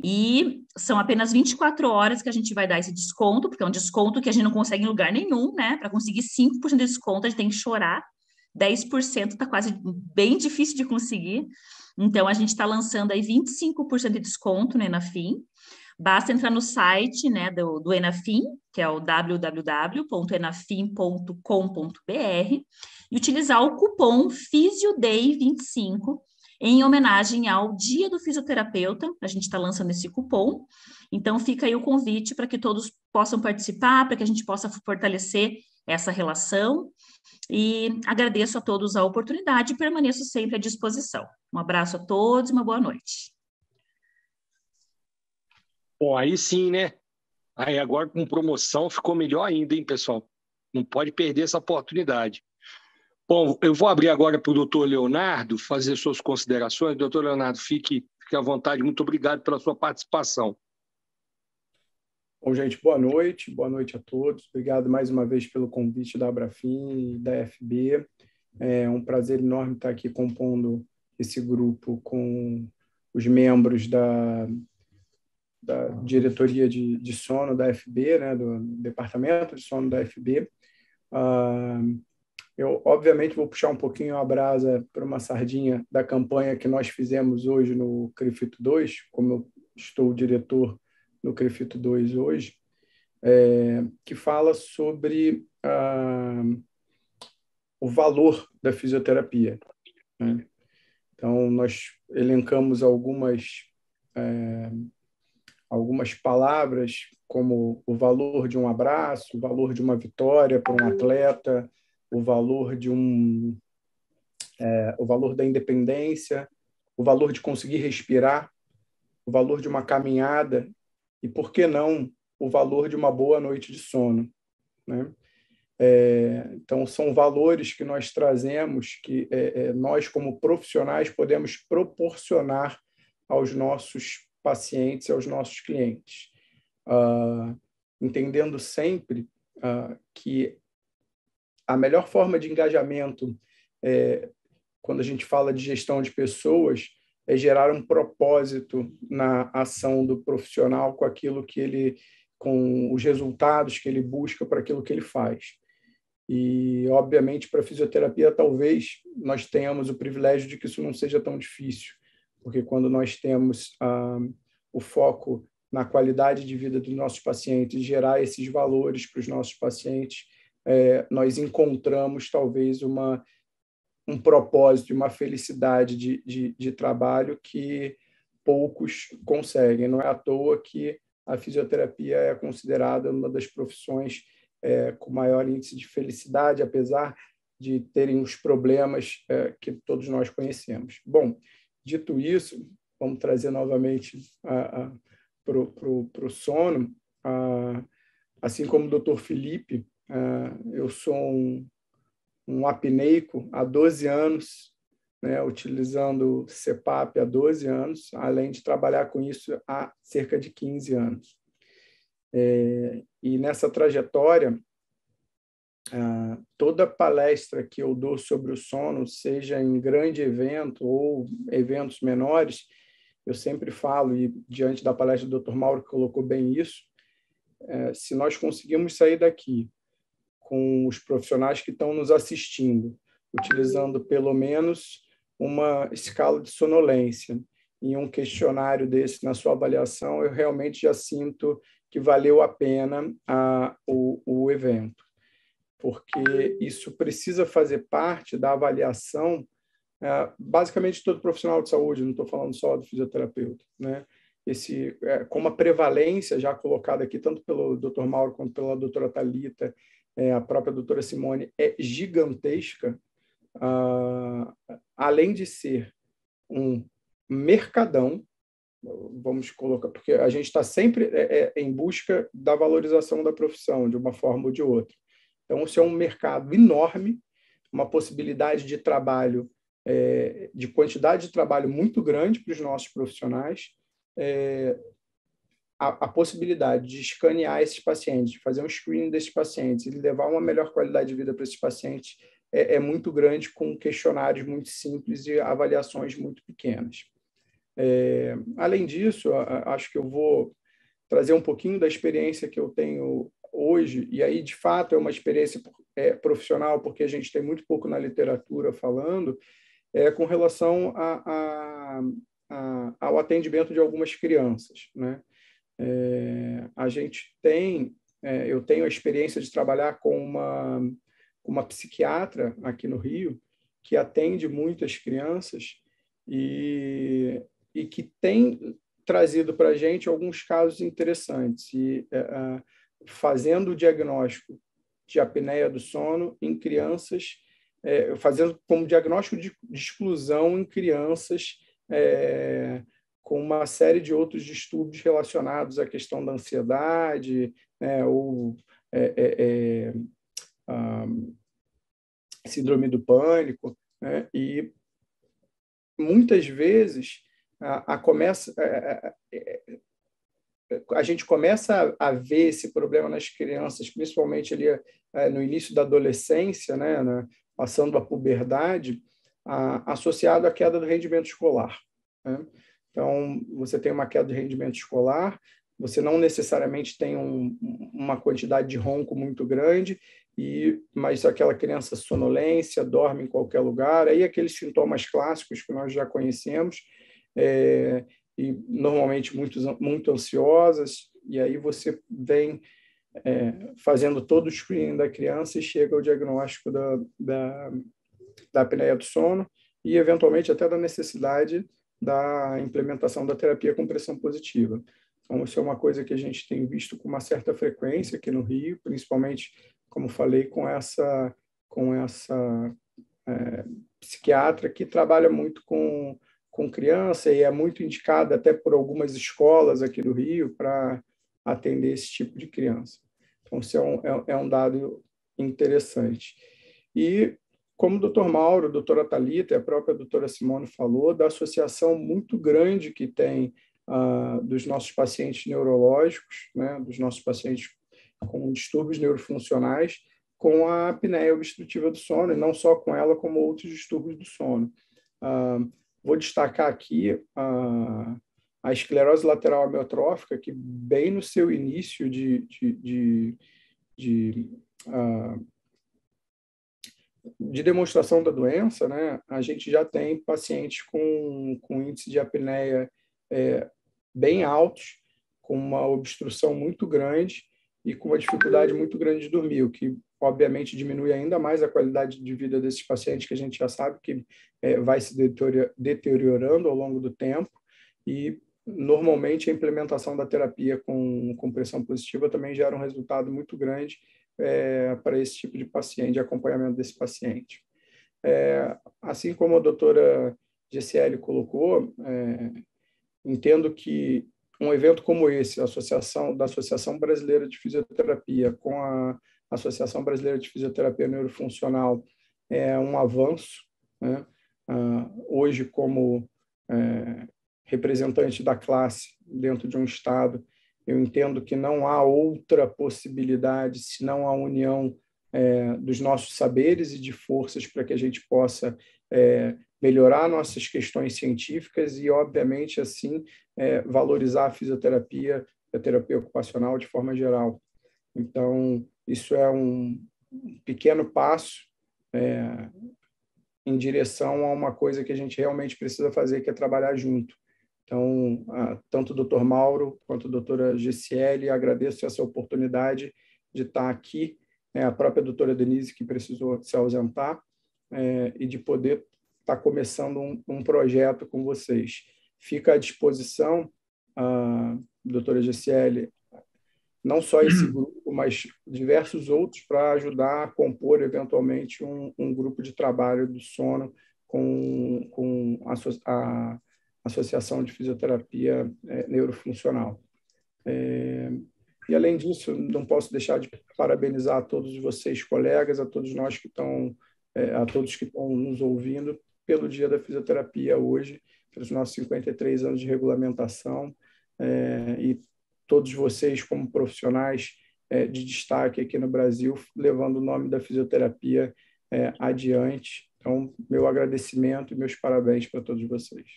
E são apenas 24 horas que a gente vai dar esse desconto, porque é um desconto que a gente não consegue em lugar nenhum, né? Para conseguir 5% de desconto, a gente tem que chorar. 10% está quase bem difícil de conseguir. Então, a gente está lançando aí 25% de desconto no Enafim. Basta entrar no site, né, do Enafim, que é o www.enafim.com.br, e utilizar o cupom FISIODAY25 em homenagem ao Dia do Fisioterapeuta. A gente está lançando esse cupom. Então, fica aí o convite para que todos possam participar, para que a gente possa fortalecer essa relação. E agradeço a todos a oportunidade e permaneço sempre à disposição. Um abraço a todos e uma boa noite. Bom, aí sim, né? Aí agora com promoção ficou melhor ainda, hein, pessoal? Não pode perder essa oportunidade. Bom, eu vou abrir agora para o doutor Leonardo fazer suas considerações. Doutor Leonardo, fique à vontade. Muito obrigado pela sua participação. Bom, gente, boa noite a todos. Obrigado mais uma vez pelo convite da Abrafim e da FB. É um prazer enorme estar aqui compondo esse grupo com os membros da diretoria de sono da FB, né, do departamento de sono da FB. Eu, obviamente, vou puxar um pouquinho a brasa para uma sardinha da campanha que nós fizemos hoje no CREFITO 2, como eu estou diretor no CREFITO 2 hoje, que fala sobre o valor da fisioterapia, né? Então, nós elencamos algumas palavras, como o valor de um abraço, o valor de uma vitória para um atleta, o valor o valor da independência, o valor de conseguir respirar, o valor de uma caminhada e, por que não, o valor de uma boa noite de sono, né? Então, são valores que nós trazemos, que nós, como profissionais, podemos proporcionar aos nossos pacientes e aos nossos clientes, entendendo sempre que a melhor forma de engajamento, quando a gente fala de gestão de pessoas, é gerar um propósito na ação do profissional com aquilo que com os resultados que ele busca para aquilo que ele faz. E, obviamente, para a fisioterapia, talvez nós tenhamos o privilégio de que isso não seja tão difícil, porque quando nós temos o foco na qualidade de vida dos nossos pacientes, gerar esses valores para os nossos pacientes, nós encontramos, talvez, um propósito, uma felicidade de trabalho que poucos conseguem. Não é à toa que a fisioterapia é considerada uma das profissões com maior índice de felicidade, apesar de terem os problemas que todos nós conhecemos. Bom, dito isso, vamos trazer novamente para o sono. Assim como o Dr. Felipe, eu sou um apneico há 12 anos, né, utilizando CPAP há 12 anos, além de trabalhar com isso há cerca de 15 anos. E nessa trajetória, toda palestra que eu dou sobre o sono, seja em grande evento ou eventos menores, eu sempre falo, e diante da palestra do Dr. Mauro, que colocou bem isso, se nós conseguirmos sair daqui com os profissionais que estão nos assistindo, utilizando pelo menos uma escala de sonolência em um questionário desse na sua avaliação, eu realmente já sinto que valeu a pena o evento, porque isso precisa fazer parte da avaliação basicamente todo profissional de saúde, não estou falando só do fisioterapeuta, né? Como a prevalência já colocada aqui, tanto pelo Dr. Mauro quanto pela doutora Thalita, a própria doutora Simone, é gigantesca, além de ser um mercadão, vamos colocar, porque a gente está sempre em busca da valorização da profissão, de uma forma ou de outra. Então, isso é um mercado enorme, uma possibilidade de trabalho, de quantidade de trabalho muito grande para os nossos profissionais, a possibilidade de escanear esses pacientes, de fazer um screening desses pacientes e levar uma melhor qualidade de vida para esses pacientes é muito grande, com questionários muito simples e avaliações muito pequenas. Além disso, acho que eu vou trazer um pouquinho da experiência que eu tenho hoje, e aí, de fato, é uma experiência profissional, porque a gente tem muito pouco na literatura falando, com relação ao atendimento de algumas crianças, né? Eu tenho a experiência de trabalhar com uma psiquiatra aqui no Rio, que atende muitas crianças e que tem trazido para a gente alguns casos interessantes, fazendo o diagnóstico de apneia do sono em crianças, fazendo como diagnóstico de exclusão em crianças com uma série de outros distúrbios relacionados à questão da ansiedade, ou síndrome do pânico, né? E muitas vezes a gente começa a ver esse problema nas crianças, principalmente ali no início da adolescência, né, passando a puberdade, associado à queda do rendimento escolar, né? Então, você tem uma queda de rendimento escolar, você não necessariamente tem uma quantidade de ronco muito grande, mas aquela criança sonolência, dorme em qualquer lugar, aí aqueles sintomas clássicos que nós já conhecemos, e normalmente muito ansiosas, e aí você vem fazendo todo o screening da criança e chega ao diagnóstico da apneia do sono e, eventualmente, até da necessidade da implementação da terapia com pressão positiva. Então, isso é uma coisa que a gente tem visto com uma certa frequência aqui no Rio, principalmente, como falei, com essa psiquiatra que trabalha muito com criança e é muito indicada até por algumas escolas aqui do Rio para atender esse tipo de criança. Então, isso é um dado interessante. E, como o Dr. Mauro, a doutora Thalita e a própria doutora Simone falou, da associação muito grande que tem dos nossos pacientes neurológicos, né, dos nossos pacientes com distúrbios neurofuncionais, com a apneia obstrutiva do sono, e não só com ela, como outros distúrbios do sono. Vou destacar aqui a esclerose lateral amiotrófica, que bem no seu início de de demonstração da doença, né, a gente já tem pacientes com índice de apneia bem altos, com uma obstrução muito grande e com uma dificuldade muito grande de dormir, o que obviamente diminui ainda mais a qualidade de vida desses pacientes, que a gente já sabe que vai se deteriorando ao longo do tempo, e normalmente a implementação da terapia com pressão positiva também gera um resultado muito grande para esse tipo de paciente, de acompanhamento desse paciente. Assim como a doutora Gessiele colocou, entendo que um evento como esse, da Associação Brasileira de Fisioterapia com a Associação Brasileira de Fisioterapia Neurofuncional, é um avanço, né? Hoje, como representante da classe dentro de um Estado, eu entendo que não há outra possibilidade senão a união dos nossos saberes e de forças para que a gente possa melhorar nossas questões científicas e, obviamente, assim, valorizar a fisioterapia e a terapia ocupacional de forma geral. Então, isso é um pequeno passo em direção a uma coisa que a gente realmente precisa fazer, que é trabalhar junto. Então, tanto o Dr. Mauro quanto a doutora Gessiele, agradeço essa oportunidade de estar aqui, a própria doutora Denise, que precisou se ausentar, e de poder estar começando um projeto com vocês. Fica à disposição, doutora Gessiele, não só esse grupo, mas diversos outros para ajudar a compor, eventualmente, um grupo de trabalho do sono com a Associação de Fisioterapia Neurofuncional. E, além disso, não posso deixar de parabenizar a todos vocês, colegas, a todos nós que estão, a todos que estão nos ouvindo, pelo Dia da Fisioterapia hoje, pelos nossos 53 anos de regulamentação, e todos vocês como profissionais de destaque aqui no Brasil, levando o nome da fisioterapia adiante. Então, meu agradecimento e meus parabéns para todos vocês.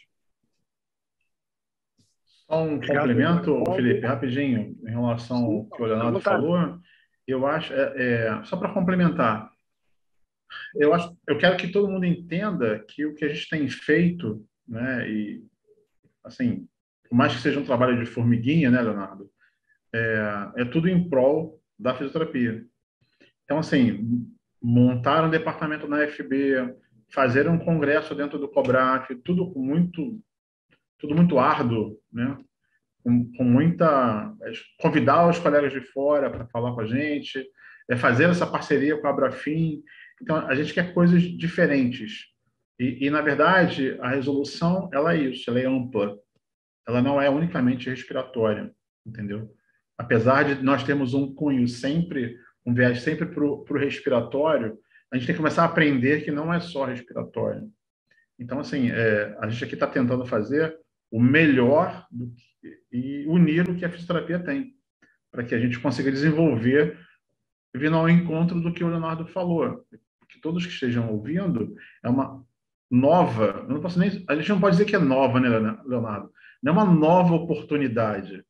Só um complemento, Felipe, rapidinho, em relação ao que o Leonardo falou. Eu acho, só para complementar, eu quero que todo mundo entenda que o que a gente tem feito, né, e assim, por mais que seja um trabalho de formiguinha, né, Leonardo, é tudo em prol da fisioterapia. Então, assim, montar um departamento na FB, fazer um congresso dentro do COBRAF, tudo muito árduo, né? Com muita... Convidar os colegas de fora para falar com a gente, fazer essa parceria com a Abrafim. Então, a gente quer coisas diferentes. E, na verdade, a resolução, ela é isso, ela é ampla. Ela não é unicamente respiratória, entendeu? Apesar de nós termos um cunho sempre, um viés sempre para o respiratório, a gente tem que começar a aprender que não é só respiratório. Então, assim, a gente aqui está tentando fazer o melhor e unir o que a fisioterapia tem, para que a gente consiga desenvolver, vindo ao encontro do que o Leonardo falou. Que todos que estejam ouvindo, é uma nova, eu não posso nem, a gente não pode dizer que é nova, né, Leonardo? Não é uma nova oportunidade.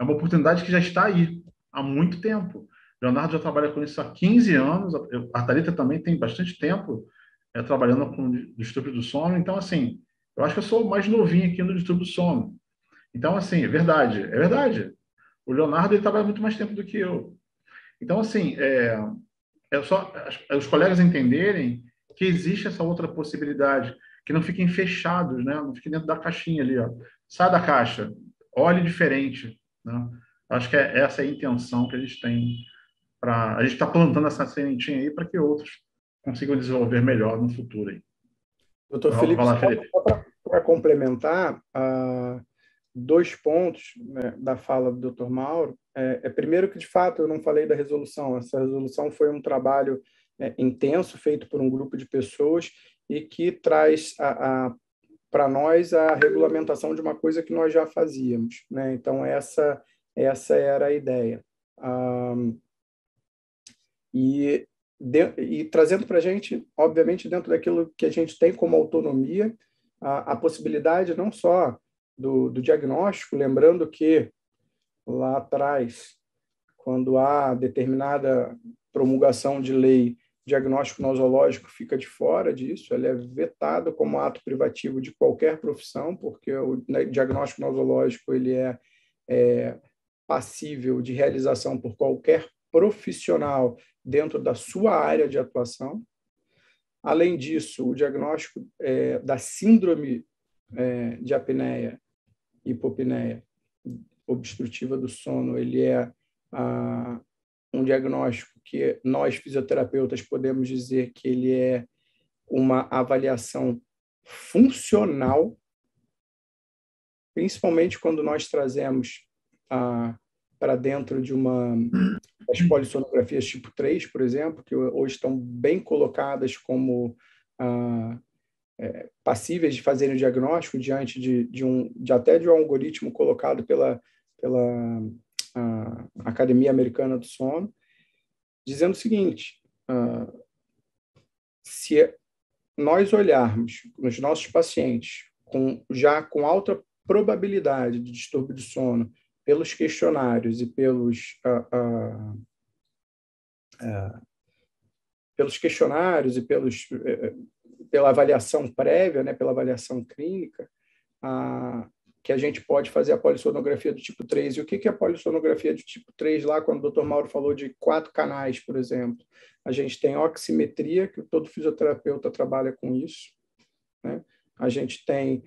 É uma oportunidade que já está aí há muito tempo. O Leonardo já trabalha com isso há 15 anos, a Thalita também tem bastante tempo trabalhando com distúrbio do sono. Então, assim, eu acho que eu sou o mais novinho aqui no distúrbio do sono. Então, assim, é verdade. O Leonardo, ele trabalha muito mais tempo do que eu. Então, assim, é só os colegas entenderem que existe essa outra possibilidade, que não fiquem fechados, né? Não fiquem dentro da caixinha ali, ó. Sai da caixa, olhe diferente, né? Acho que essa é a intenção que a gente tem a gente está plantando essa sementinha aí para que outros consigam desenvolver melhor no futuro aí. Doutor Felipe, só para complementar, 2 pontos, né, da fala do Dr. Mauro. Primeiro que, de fato, eu não falei da resolução. Essa resolução foi um trabalho intenso, feito por um grupo de pessoas e que traz para nós a regulamentação de uma coisa que nós já fazíamos, né? Então, essa era a ideia. E trazendo para a gente, obviamente, dentro daquilo que a gente tem como autonomia, a possibilidade não só do diagnóstico, lembrando que lá atrás, quando há determinada promulgação de lei diagnóstico nosológico fica de fora disso, ele é vetado como ato privativo de qualquer profissão, porque o diagnóstico nosológico ele é passível de realização por qualquer profissional dentro da sua área de atuação. Além disso, o diagnóstico da síndrome de apneia, hipopneia obstrutiva do sono, ele é um diagnóstico que nós, fisioterapeutas, podemos dizer que ele é uma avaliação funcional, principalmente quando nós trazemos para dentro de das polissonografias tipo 3, por exemplo, que hoje estão bem colocadas como passíveis de fazerem o diagnóstico diante até de um algoritmo colocado pela Academia Americana do Sono, dizendo o seguinte: se nós olharmos nos nossos pacientes já com alta probabilidade de distúrbio do sono pelos questionários e pela avaliação prévia, né, pela avaliação clínica, que a gente pode fazer a polissonografia do tipo 3. E o que é a polissonografia do tipo 3 lá, quando o Dr. Mauro falou de 4 canais, por exemplo? A gente tem oximetria, que todo fisioterapeuta trabalha com isso, né? A gente tem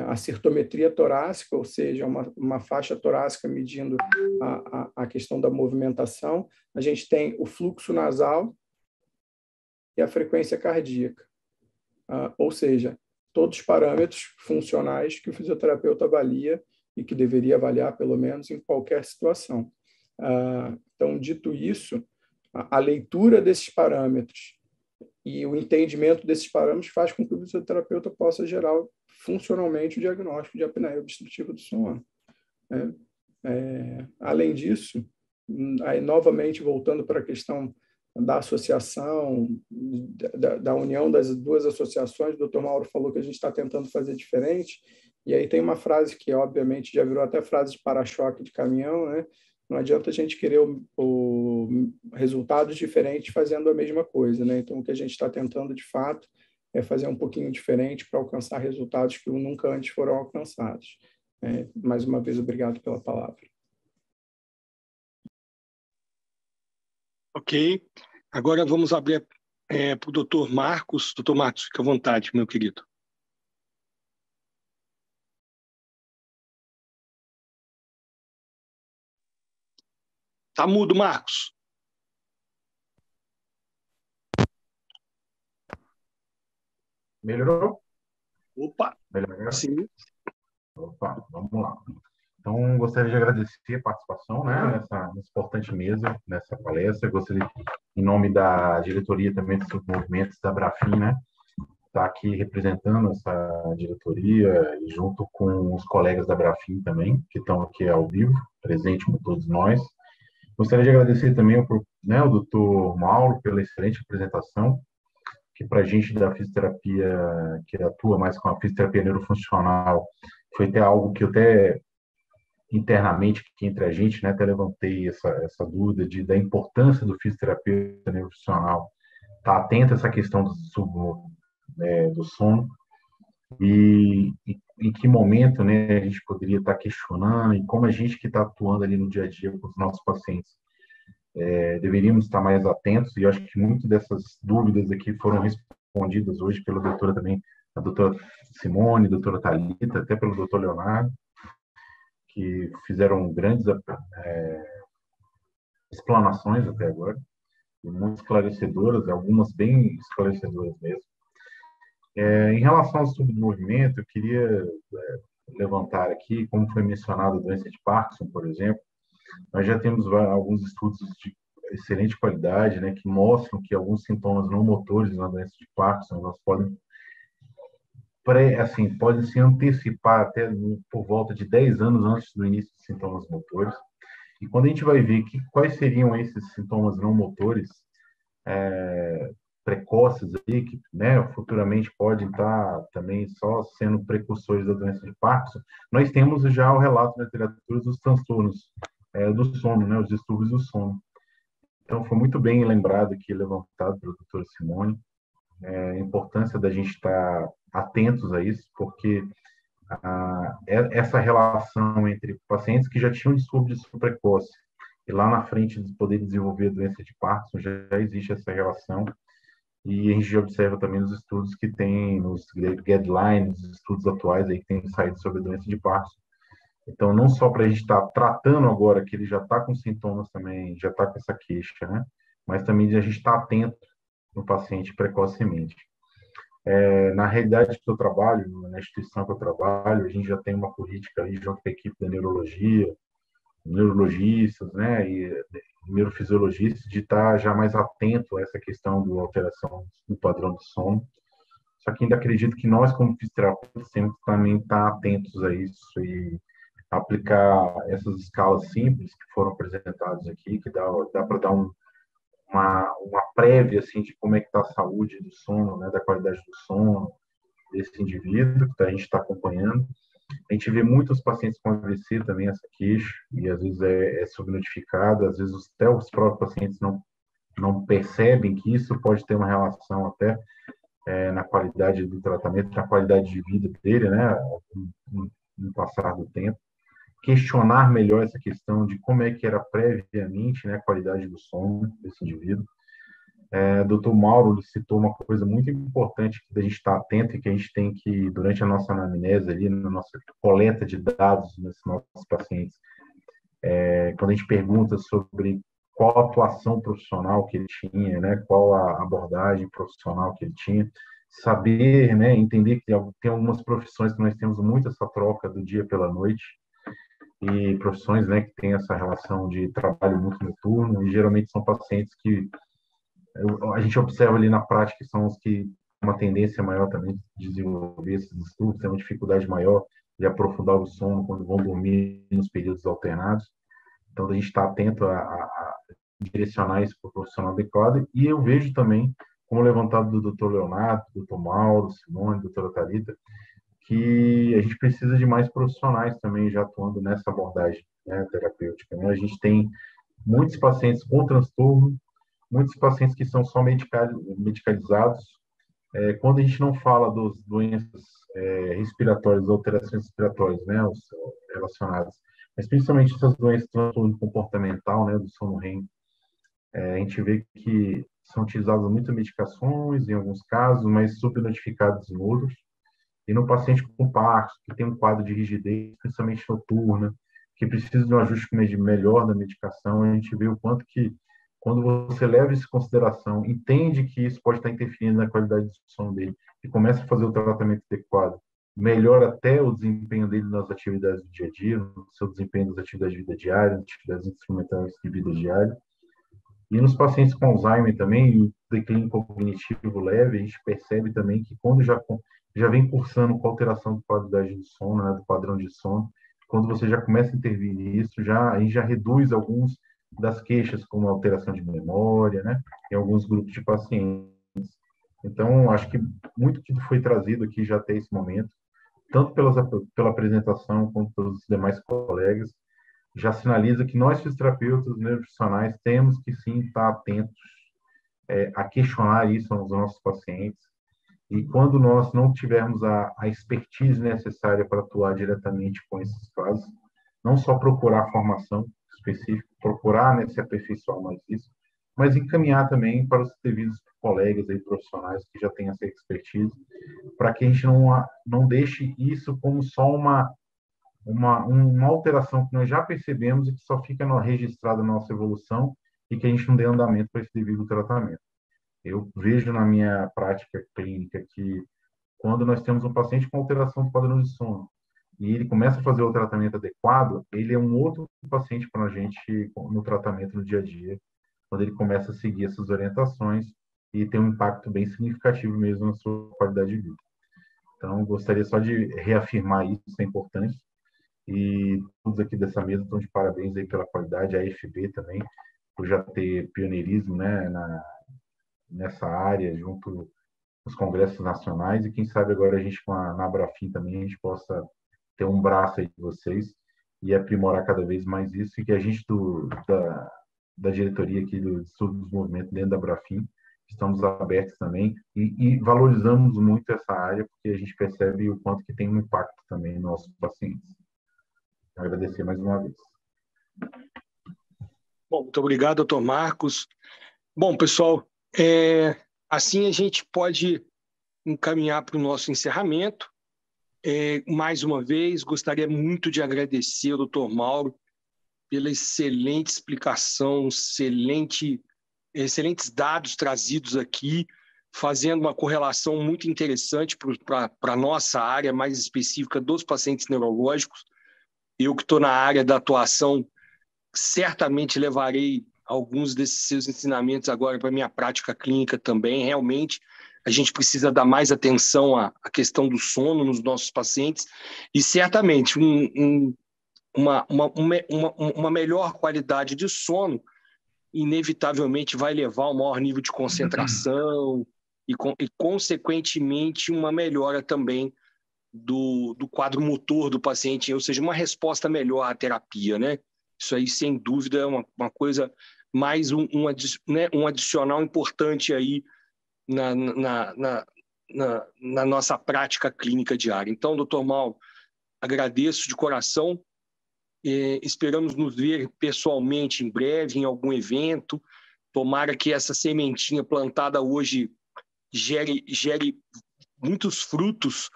a cirtometria torácica, ou seja, uma faixa torácica medindo a questão da movimentação. A gente tem o fluxo nasal e a frequência cardíaca. Ou seja, todos os parâmetros funcionais que o fisioterapeuta avalia e que deveria avaliar, pelo menos, em qualquer situação. Então, dito isso, a leitura desses parâmetros e o entendimento desses parâmetros faz com que o fisioterapeuta possa gerar funcionalmente o diagnóstico de apneia obstrutiva do sono. Além disso, aí, novamente, voltando para a questão da associação, da união das duas associações, o Dr. Mauro falou que a gente está tentando fazer diferente, e aí tem uma frase que, obviamente, já virou até frase de para-choque de caminhão, né? Não adianta a gente querer resultados diferentes fazendo a mesma coisa, né? Então, o que a gente está tentando, de fato, é fazer um pouquinho diferente para alcançar resultados que nunca antes foram alcançados. Mais uma vez, obrigado pela palavra. Ok. Agora vamos abrir para o doutor Marcos. Doutor Marcos, fique à vontade, meu querido. Está mudo, Marcos. Melhorou? Opa! Melhorou? Sim. Opa, vamos lá. Então, gostaria de agradecer a participação, né, nessa importante mesa, nessa palestra. Gostaria, em nome da diretoria também dos movimentos da Abrafim, né, estar aqui representando essa diretoria e junto com os colegas da Abrafim também, que estão aqui ao vivo, presente com todos nós. Gostaria de agradecer também o doutor Mauro pela excelente apresentação, que para a gente da fisioterapia, que atua mais com a fisioterapia neurofuncional, foi até algo que eu até internamente aqui entre a gente, né, até levantei essa dúvida da importância do fisioterapeuta neurofuncional estar atento a essa questão do sono e em que momento, né, a gente poderia estar questionando e como a gente que está atuando ali no dia a dia com os nossos pacientes deveríamos estar mais atentos, e eu acho que muitas dessas dúvidas aqui foram respondidas hoje pela doutora também, a doutora Simone, a doutora Thalita, até pelo doutor Leonardo, que fizeram grandes explanações até agora, muito esclarecedoras, algumas bem esclarecedoras mesmo. Em relação ao estudo do movimento, eu queria levantar aqui, como foi mencionado a doença de Parkinson, por exemplo, nós já temos alguns estudos de excelente qualidade, né, que mostram que alguns sintomas não motores na doença de Parkinson nós podem se antecipar até por volta de 10 anos antes do início dos sintomas motores. E quando a gente vai ver quais seriam esses sintomas não motores precoces aí, que, né, futuramente podem estar também só sendo precursores da doença de Parkinson, nós temos já o relato na literatura dos transtornos do sono, né, os distúrbios do sono. Então, foi muito bem lembrado aqui, levantado pela doutora Simone, a importância da gente estar atentos a isso, porque essa relação entre pacientes que já tinham distúrbio de sono precoce e lá na frente de poder desenvolver doença de Parkinson, já existe essa relação. E a gente observa também nos estudos que tem, nos guidelines, nos estudos atuais aí que tem saído sobre a doença de Parkinson. Então, não só para a gente estar tratando agora que ele já está com sintomas também, já está com essa queixa, né? Mas também de a gente estar atento no paciente precocemente. Na realidade que eu trabalho, na instituição que eu trabalho, a gente já tem uma política ali junto com a equipe da neurologia, neurologistas, né, e neurofisiologistas, de estar já mais atento a essa questão da alteração do padrão de sono. Só que ainda acredito que nós, como fisioterapeutas, temos que também estar atentos a isso e aplicar essas escalas simples que foram apresentadas aqui, que dá para dar uma prévia assim, de como é que está a saúde do sono, né, da qualidade do sono desse indivíduo que a gente está acompanhando. A gente vê muitos pacientes com AVC também, essa queixa, e às vezes é subnotificada, às vezes até os próprios pacientes não percebem que isso pode ter uma relação até na qualidade do tratamento, na qualidade de vida dele, né, no passar do tempo. Questionar melhor essa questão de como é que era previamente, né, a qualidade do sono desse indivíduo. Dr. Mauro citou uma coisa muito importante que a gente está atento e que a gente tem que, durante a nossa anamnese, ali, na nossa coleta de dados nesses nossos pacientes, quando a gente pergunta sobre qual a atuação profissional que ele tinha, né, qual a abordagem profissional que ele tinha, saber, né, entender que tem algumas profissões que nós temos muito essa troca do dia pela noite, e profissões, né, que tem essa relação de trabalho muito noturno, e geralmente são pacientes que a gente observa ali na prática que são os que têm uma tendência maior também de desenvolver esses distúrbios, tem uma dificuldade maior de aprofundar o sono quando vão dormir nos períodos alternados. Então, a gente está atento a direcionar isso para o profissional adequado. E eu vejo também, como levantado do Dr. Leonardo, Dr. Mauro, Simone, doutora Thalita, que a gente precisa de mais profissionais também já atuando nessa abordagem, né, terapêutica. Né? A gente tem muitos pacientes com transtorno, muitos pacientes que são só medicalizados. Quando a gente não fala das doenças respiratórias, alterações respiratórias, né, relacionadas, mas principalmente essas doenças de transtorno comportamental, né, do sono REM, a gente vê que são utilizadas muitas medicações em alguns casos, mas subnotificadas em outros. E no paciente com Parkinson, que tem um quadro de rigidez, principalmente noturna, que precisa de um ajuste melhor da medicação, a gente vê o quanto que, quando você leva isso em consideração, entende que isso pode estar interferindo na qualidade do sono dele e começa a fazer o tratamento adequado, melhora até o desempenho dele nas atividades do dia a dia, no seu desempenho nas atividades de vida diária, nas atividades instrumentais de vida diária. E nos pacientes com Alzheimer também, o declínio cognitivo leve, a gente percebe também que quando já vem cursando com alteração de qualidade de sono, né, do padrão de sono, quando você já começa a intervir nisso, a gente já reduz alguns das queixas, como alteração de memória, né, em alguns grupos de pacientes. Então, acho que muito que foi trazido aqui já até esse momento, tanto pela apresentação quanto pelos demais colegas, já sinaliza que nós, fisioterapeutas neuroprofissionais, temos que sim estar atentos a questionar isso aos nossos pacientes. E quando nós não tivermos a expertise necessária para atuar diretamente com esses casos, não só procurar formação específica, procurar, né, se aperfeiçoar mais isso, mas encaminhar também para os devidos colegas aí, profissionais que já têm essa expertise, para que a gente não deixe isso como só uma alteração que nós já percebemos e que só fica registrada na nossa evolução e que a gente não dê andamento para esse devido tratamento. Eu vejo na minha prática clínica que quando nós temos um paciente com alteração do padrão de sono e ele começa a fazer o tratamento adequado, ele é um outro paciente para a gente no tratamento no dia a dia, quando ele começa a seguir essas orientações e tem um impacto bem significativo mesmo na sua qualidade de vida. Então, gostaria só de reafirmar isso, é importante. E todos aqui dessa mesa estão de parabéns aí pela qualidade, a AFB também, por já ter pioneirismo, né, nessa área, junto aos congressos nacionais, e quem sabe agora a gente, na Abrafim também, a gente possa ter um braço aí de vocês e aprimorar cada vez mais isso, e que a gente da diretoria aqui do Estudo dos Movimentos dentro da Abrafim. Estamos abertos também e valorizamos muito essa área, porque a gente percebe o quanto que tem um impacto também nos nossos pacientes. Agradecer mais uma vez. Bom, muito obrigado, doutor Marcos. Bom, pessoal, assim a gente pode encaminhar para o nosso encerramento. Mais uma vez, gostaria muito de agradecer ao doutor Mauro pela excelente explicação, excelentes dados trazidos aqui, fazendo uma correlação muito interessante para a nossa área mais específica dos pacientes neurológicos. Eu que estou na área da atuação, certamente levarei alguns desses seus ensinamentos agora para a minha prática clínica também. Realmente, a gente precisa dar mais atenção à questão do sono nos nossos pacientes e, certamente, uma melhor qualidade de sono inevitavelmente vai levar a um maior nível de concentração e consequentemente, uma melhora também do quadro motor do paciente, ou seja, uma resposta melhor à terapia, né? Isso aí, sem dúvida, é uma coisa, mais um adicional importante aí na nossa prática clínica diária. Então, doutor Mauro, agradeço de coração. Esperamos nos ver pessoalmente em breve, em algum evento. Tomara que essa sementinha plantada hoje gere muitos frutos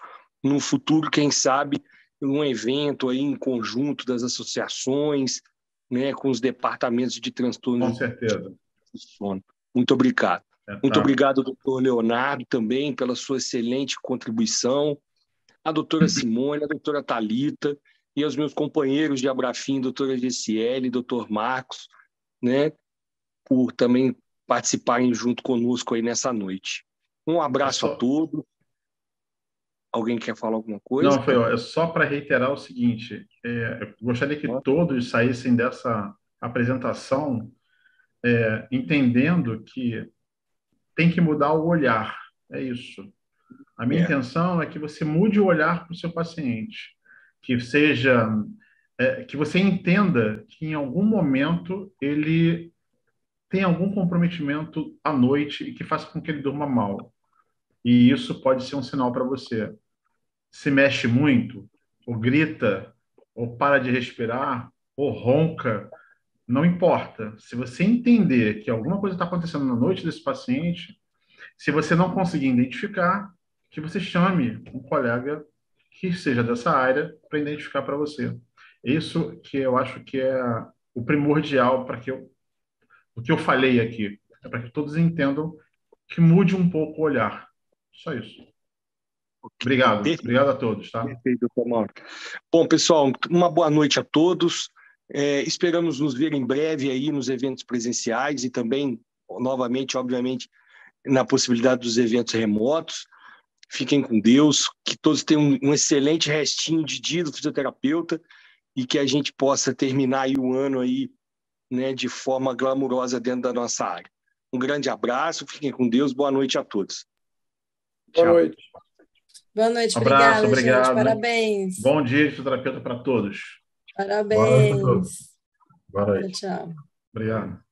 no futuro, quem sabe, um evento aí em conjunto das associações, né, com os departamentos de transtorno. Com certeza. Do sono. Muito obrigado. Muito obrigado, doutor Leonardo, também, pela sua excelente contribuição. A doutora Simone, a doutora Thalita e aos meus companheiros de Abrafim, doutora Gessiele, doutor Marcos, né, por também participarem junto conosco aí nessa noite. Um abraço a todos. Alguém quer falar alguma coisa? Não, Feio, é só para reiterar o seguinte, eu gostaria que todos saíssem dessa apresentação entendendo que tem que mudar o olhar, é isso. A minha intenção é que você mude o olhar para o seu paciente, que você entenda que em algum momento ele tem algum comprometimento à noite e que faça com que ele durma mal. E isso pode ser um sinal para você. Se mexe muito, ou grita, ou para de respirar, ou ronca, não importa. Se você entender que alguma coisa está acontecendo na noite desse paciente, se você não conseguir identificar, que você chame um colega que seja dessa área para identificar para você. Isso que eu acho que é o primordial para o que eu falei aqui. É para que todos entendam que mude um pouco o olhar. Só isso. Obrigado. Obrigado a todos. Tá? Perfeito, doutor Mauro. Bom, pessoal, uma boa noite a todos. Esperamos nos ver em breve aí nos eventos presenciais e também, novamente, obviamente, na possibilidade dos eventos remotos. Fiquem com Deus, que todos tenham um excelente restinho de dia do fisioterapeuta e que a gente possa terminar aí o ano aí, né, de forma glamurosa dentro da nossa área. Um grande abraço, fiquem com Deus, boa noite a todos. Boa noite. Boa noite, Abraço, obrigada, obrigado. gente. Parabéns. Bom dia de fisioterapeuta para todos. Parabéns. Boa noite. Tchau. Obrigado.